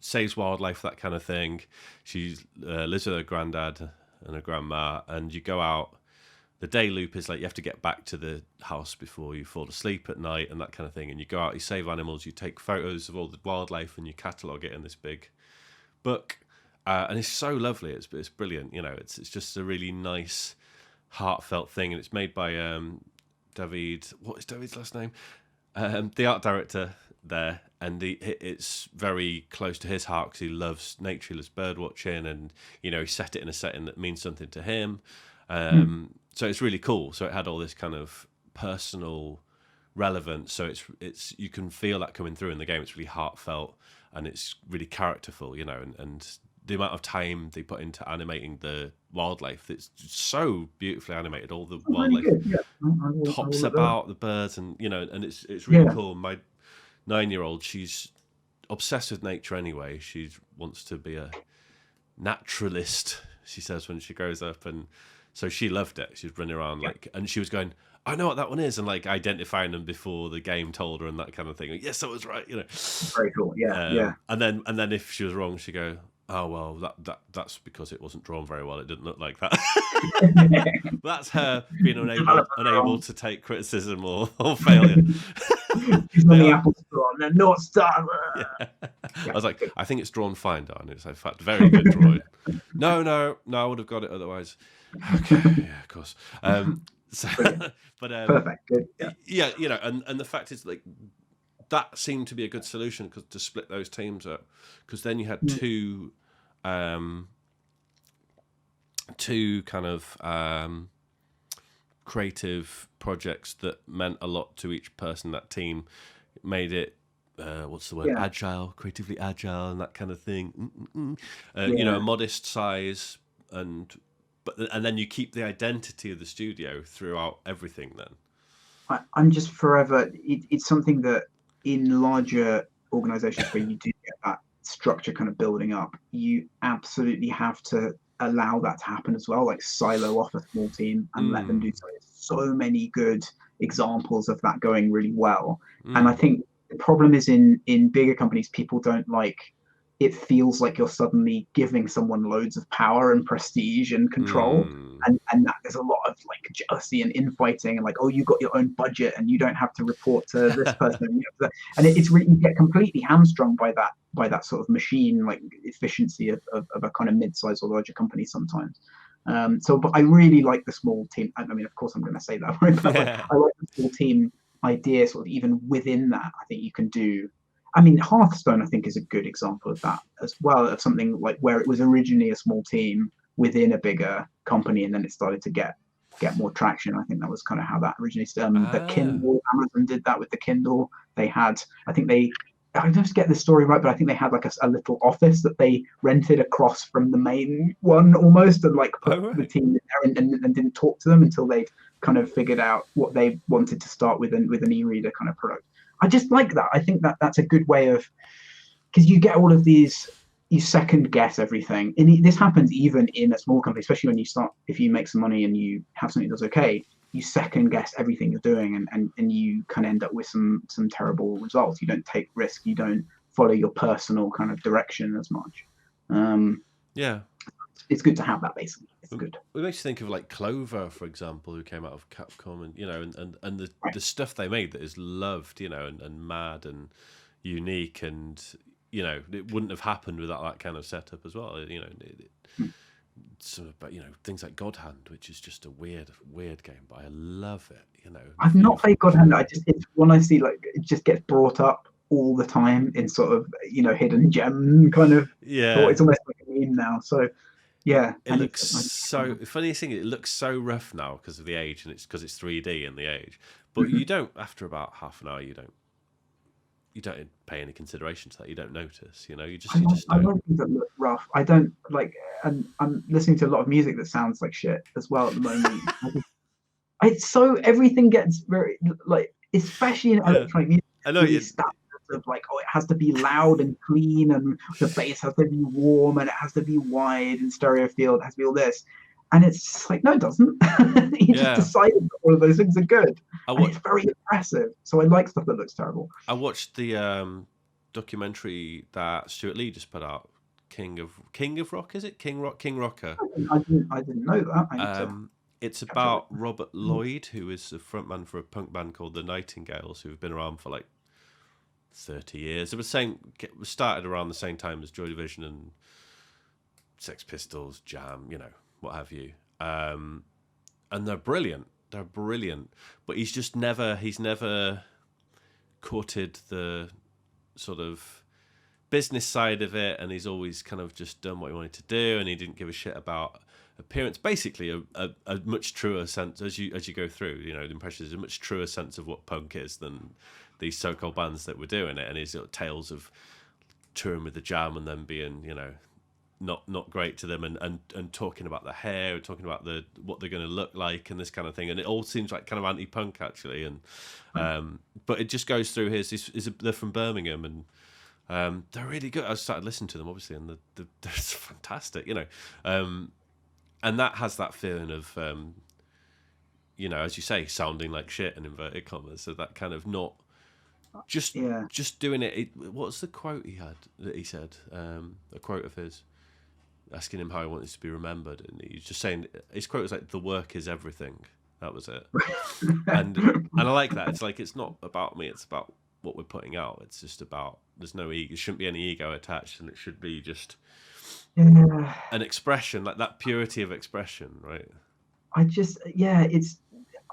saves wildlife, that kind of thing. She lives with her granddad and her grandma, and you go out. The day loop is like you have to get back to the house before you fall asleep at night and that kind of thing. And you go out, you save animals, you take photos of all the wildlife, and you catalogue it in this big book. And it's so lovely. It's brilliant. You know, it's just a really nice, heartfelt thing. And it's made by David. What is David's last name? The art director there, and it's very close to his heart because he loves nature, he loves bird watching, and you know, he set it in a setting that means something to him. So it's really cool. So it had all this kind of personal relevance. So it's you can feel that coming through in the game. It's really heartfelt and it's really characterful, you know, and the amount of time they put into animating the wildlife, it's so beautifully animated. All the wildlife hops about, the birds, and you know, and it's really cool. My 9-year-old, she's obsessed with nature anyway. She wants to be a naturalist, she says, when she grows up, and so she loved it. She was running around and she was going, I know what that one is, and like identifying them before the game told her and that kind of thing. Like, yes, I was right, you know. Very cool. Yeah. And then if she was wrong, she'd go, oh well, that's because it wasn't drawn very well. It didn't look like that. That's her being unable to take criticism or failure. She's on the Apple Store and North Star. Yeah. I was like, I think it's drawn fine, darn. It's in fact very good drawing. No, I would have got it otherwise. Okay, yeah, of course. So, but perfect. Good. Yeah, you know, and the fact is, like, that seemed to be a good solution to split those teams up, because then you had two kind of creative projects that meant a lot to each person. That team made it what's the word? Agile, creatively agile, and that kind of thing. You know, a modest size, and then you keep the identity of the studio throughout everything. Then I'm just forever. It's something that in larger organizations where you do get that structure kind of building up, you absolutely have to allow that to happen as well. Like silo off a small team and let them do something. So many good examples of that going really well. And I think the problem is in bigger companies, people don't like. It feels like you're suddenly giving someone loads of power and prestige and control, and that there's a lot of like jealousy and infighting, and like, oh, you got your own budget and you don't have to report to this person, and it's really, you get completely hamstrung by that sort of machine like efficiency of a kind of mid-sized or larger company sometimes. But I really like the small team. I mean, of course, I'm going to say that, right? But I like the small team idea. Sort of even within that, I think you can do. I mean, Hearthstone, I think, is a good example of that as well, of something like where it was originally a small team within a bigger company, and then it started to get more traction. I think that was kind of how that originally started. The Kindle, Amazon did that with the Kindle. They had, I don't just get the story right, but I think they had like a little office that they rented across from the main one almost, and like put the team in there and didn't talk to them until they'd kind of figured out what they wanted to start with an e-reader kind of product. I just like that. I think that's a good way of, because you get all of these, you second guess everything. And this happens even in a small company, especially when you start, if you make some money and you have something that's okay, you second guess everything you're doing, and you kind of end up with some terrible results. You don't take risk. You don't follow your personal kind of direction as much. it's good to have that. Basically, it's good. It makes you think of like Clover, for example, who came out of Capcom, and and the stuff they made that is loved, and mad and unique, and it wouldn't have happened without that kind of setup as well. So, but things like God Hand, which is just a weird game, but I love it. I've not played God Hand. It's one I see it just gets brought up all the time in sort of hidden gem kind of. Yeah, it's almost like a meme now. So yeah, it looks so. Funny thing, it looks so rough now because of the age, and it's because it's 3D and the age. But you don't, after about half an hour, you don't pay any consideration to that. You don't notice. You just don't. I like things that look rough. I don't like, and I'm listening to a lot of music that sounds like shit as well at the moment. It's so everything gets very especially in electronic music. I know you. Of it has to be loud and clean, and the bass has to be warm, and it has to be wide and stereo field. It has to be all this, and it's just like, no, it doesn't. You just decided that all of those things are good. It's very impressive. So I like stuff that looks terrible. I watched the documentary that Stuart Lee just put out, King of Rock. Is it King Rocker? I didn't know that. It's about Robert Lloyd, who is the frontman for a punk band called the Nightingales, who've been around for 30 years. It was started around the same time as Joy Division and Sex Pistols, Jam, what have you. And they're brilliant. But he's never courted the sort of business side of it, and he's always kind of just done what he wanted to do, and he didn't give a shit about appearance. Basically a much truer sense as you go through, the impression is a much truer sense of what punk is than these so-called bands that were doing it, and his tales of touring with the Jam and them being not great to them, and talking about the hair, talking about what they're going to look like and this kind of thing, and it all seems like kind of anti-punk actually, and but it just goes through they're from Birmingham, and they're really good. I started listening to them obviously, and they're fantastic, and that has that feeling of as you say, sounding like shit in inverted commas, so that kind of not just doing it. What's the quote he had that he said? A quote of his, asking him how he wanted to be remembered, and he's just saying, his quote was like, "The work is everything." That was it. and I like that. It's like, it's not about me, it's about what we're putting out. It's just about, there's no ego, there shouldn't be any ego attached, and it should be just an expression, like that purity of expression, right? I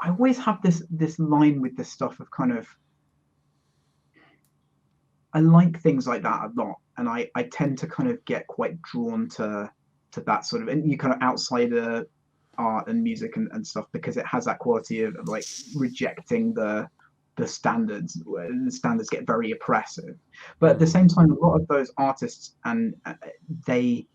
always have this line with this stuff of kind of, I like things like that a lot, and I tend to kind of get quite drawn to that sort of, and you kind of outsider art and music and stuff, because it has that quality of rejecting the standards, where the standards get very oppressive. But at the same time, a lot of those artists, and they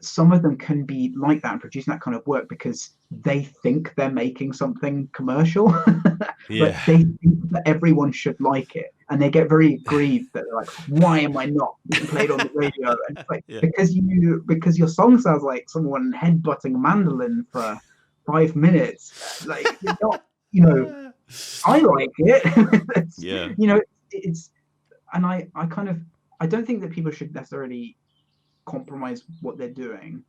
some of them can be like that and producing that kind of work because they think they're making something commercial. But they think that everyone should like it, and they get very aggrieved that they're like, why am I not being played on the radio? And it's like, because your song sounds like someone headbutting a mandolin for 5 minutes. Like, you're not, I like it. It's, and I don't think that people should necessarily compromise what they're doing,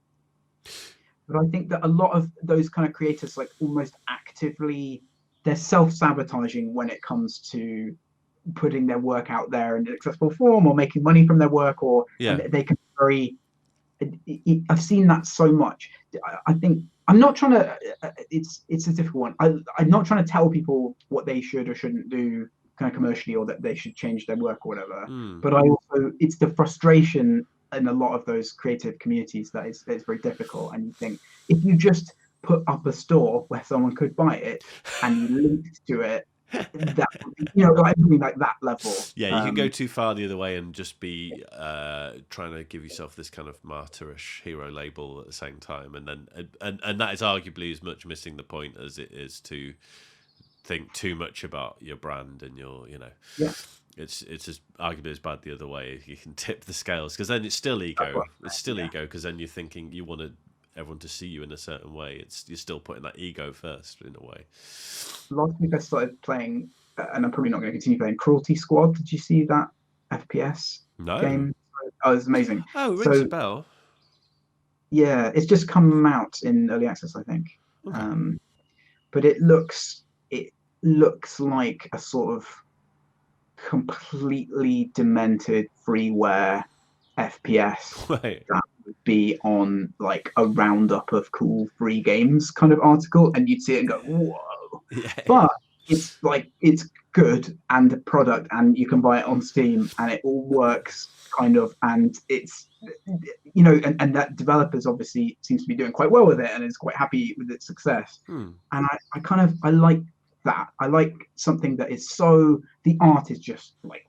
but I think that a lot of those kind of creators almost actively, they're self-sabotaging when it comes to putting their work out there in an accessible form or making money from their work, or they can I've seen that so much. I think I'm not trying to it's a difficult one. I'm not trying to tell people what they should or shouldn't do kind of commercially, or that they should change their work or whatever, but it's the frustration in a lot of those creative communities that is very difficult. And you think, if you just put up a store where someone could buy it and you linked to it, that something like that level. You can go too far the other way and just be trying to give yourself this kind of martyrish hero label at the same time, and then and that is arguably as much missing the point as it is to think too much about your brand and your It's as arguably as bad the other way. You can tip the scales, because then it's still ego. It's still ego, because then you're thinking you want everyone to see you in a certain way. You're still putting that ego first in a way. Last week I started playing, and I'm probably not going to continue playing, Cruelty Squad. Did you see that FPS game? Oh, it was amazing. Oh, rings a bell. Yeah, it's just come out in early access, I think. Okay. But it looks like a sort of completely demented freeware FPS Right. that would be on like a roundup of cool free games kind of article, and you'd see it and go, whoa. Yeah. But it's good and a product, and you can buy it on Steam, and it all works kind of, and it's and that developers obviously seems to be doing quite well with it and is quite happy with its success. Hmm. And I kind of I like that. I like something that is so the art is just like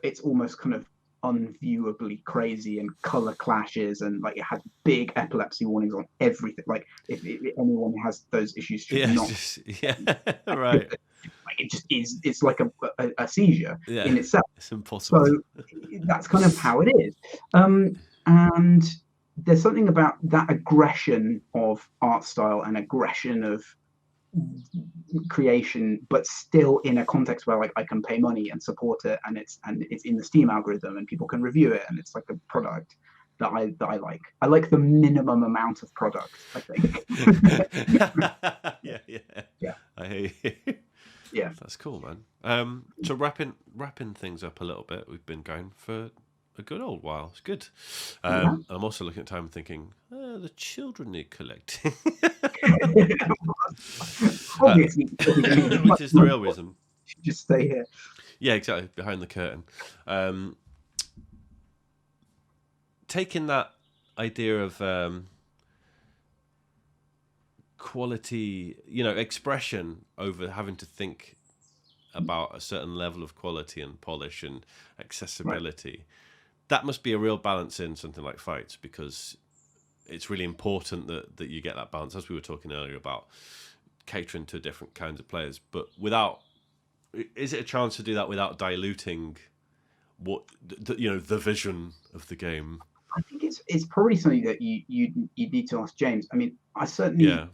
it's almost kind of unviewably crazy and color clashes and like it has big epilepsy warnings on everything. Like if anyone has those issues should Yeah. not Just, yeah. Right. like it just is it's like a seizure Yeah. in itself. It's impossible. So that's kind of how it is. And there's something about that aggression of art style and aggression of creation, but still in a context where like I can pay money and support it, and it's in the Steam algorithm and people can review it, and it's like a product that I like. I like the minimum amount of product, I think. Yeah. Yeah. Yeah. I hear you. Yeah. That's cool, man. So wrapping things up a little bit, we've been going for a good old while. It's good. I'm also looking at time and thinking, the children need collecting. Obviously, Which is the real reason. just stay here. Yeah, exactly. Behind the curtain. Taking that idea of quality, expression over having to think about a certain level of quality and polish and accessibility. Right. That must be a real balance in something like fights, because it's really important that you get that balance, as we were talking earlier about catering to different kinds of players. But is it a chance to do that without diluting what the vision of the game? I think it's probably something that you need to ask James. I mean, I certainly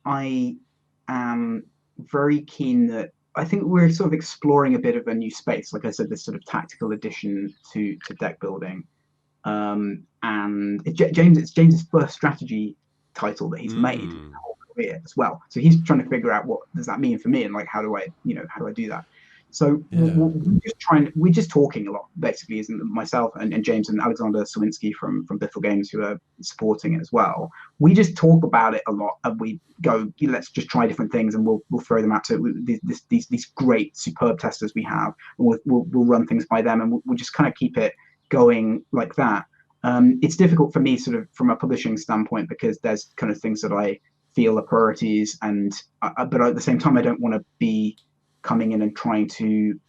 I am very keen that I think we're sort of exploring a bit of a new space. Like I said, this sort of tactical addition to deck building. And it's James's first strategy title that he's made in his whole career as well. So he's trying to figure out what does that mean for me, and like how do I do that. So we're just talking a lot, basically, isn't myself and James and Alexander Sawinski from Biffle Games, who are supporting it as well. We just talk about it a lot, and we go, let's just try different things, and we'll throw them out to these great, superb testers we have, and we'll run things by them, and we'll just kind of keep it going like that. It's difficult for me, sort of from a publishing standpoint, because there's kind of things that I feel are priorities, but at the same time, I don't want to be coming in and trying to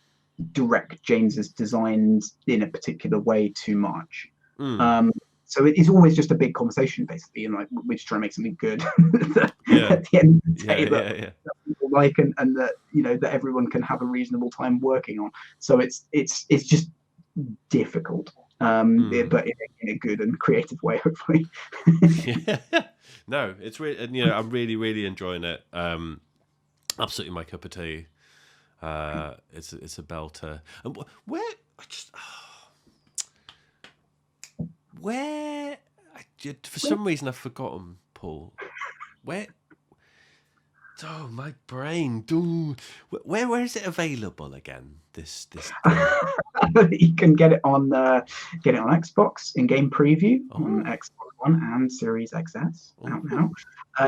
direct James's designs in a particular way too much. So it's always just a big conversation, basically, and like we're just trying to make something good at the end of the day that people like, and that that everyone can have a reasonable time working on. So it's just difficult, but in a good and creative way, hopefully. No, it's really, I'm really, really enjoying it. Absolutely my cup of tea. It's a belter. And for some reason I've forgotten, Paul. Oh, my brain. Where is it available again? This you can get it on Xbox in game preview on Xbox One and Series XS out now.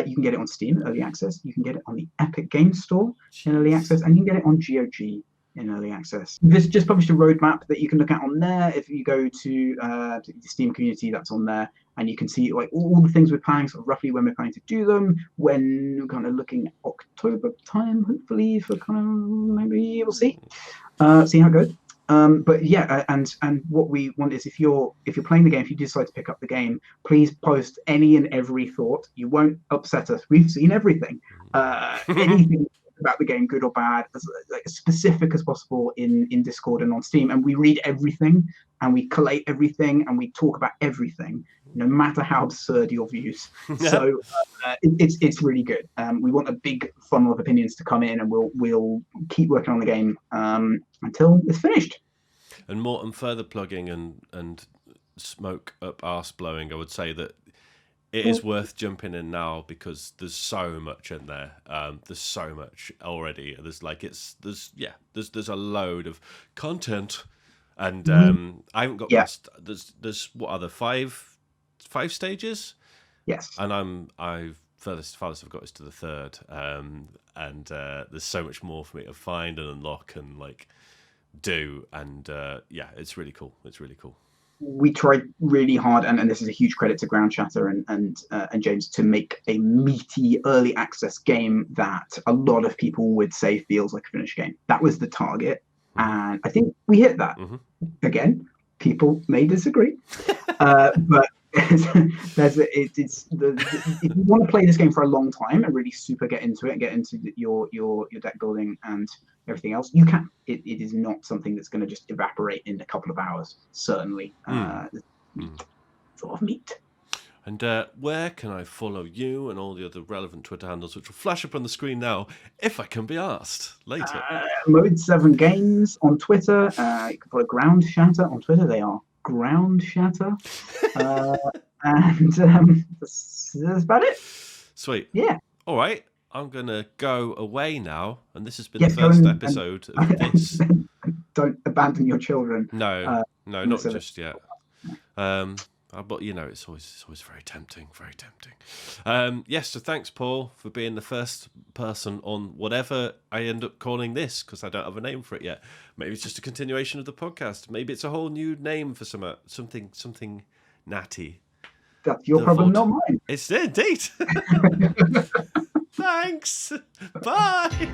You can get it on Steam early access. You can get it on the Epic Games Store in early access, and you can get it on GOG in early access. This just published a roadmap that you can look at on there. If you go to the Steam community, that's on there, and you can see like all the things we're planning, sort of roughly when we're planning to do them, when we're kind of looking October time, hopefully, for kind of maybe we'll see how it goes. But yeah, and what we want is if you're playing the game, if you decide to pick up the game, please post any and every thought. You won't upset us. We've seen everything. Anything about the game, good or bad, as specific as possible in Discord and on Steam, and we read everything and we collate everything and we talk about everything, no matter how absurd your views. So it's really good. We want a big funnel of opinions to come in, and we'll keep working on the game until it's finished. And more and further plugging and smoke up arse blowing, I would say that it is worth jumping in now because there's so much in there. There's so much already. There's a load of content, and I haven't got past. There's what are the five stages? Yes. And farthest I've got is to the third. And there's so much more for me to find and unlock and do. And it's really cool. It's really cool. We tried really hard, and this is a huge credit to Ground Shatter and James, to make a meaty early access game that a lot of people would say feels like a finished game. That was the target, and I think we hit that. Again, people may disagree, but if you want to play this game for a long time and really super get into it and get into your deck building and everything else, you can. It is not something that's going to just evaporate in a couple of hours. Certainly, sort of meat. And where can I follow you and all the other relevant Twitter handles, which will flash up on the screen now, if I can be asked later? Mode 7 Games on Twitter. You can follow Ground Shatter on Twitter. They are Ground Shatter. And that's about it. Sweet. Yeah. All right. I'm going to go away now. And this has been the first episode of this. Don't abandon your children. No, not just yet. But it's always very tempting, very tempting. Yes, so thanks, Paul, for being the first person on whatever I end up calling this, because I don't have a name for it yet. Maybe it's just a continuation of the podcast. Maybe it's a whole new name for something natty. That's your problem, not mine. It's indeed. Thanks. Bye.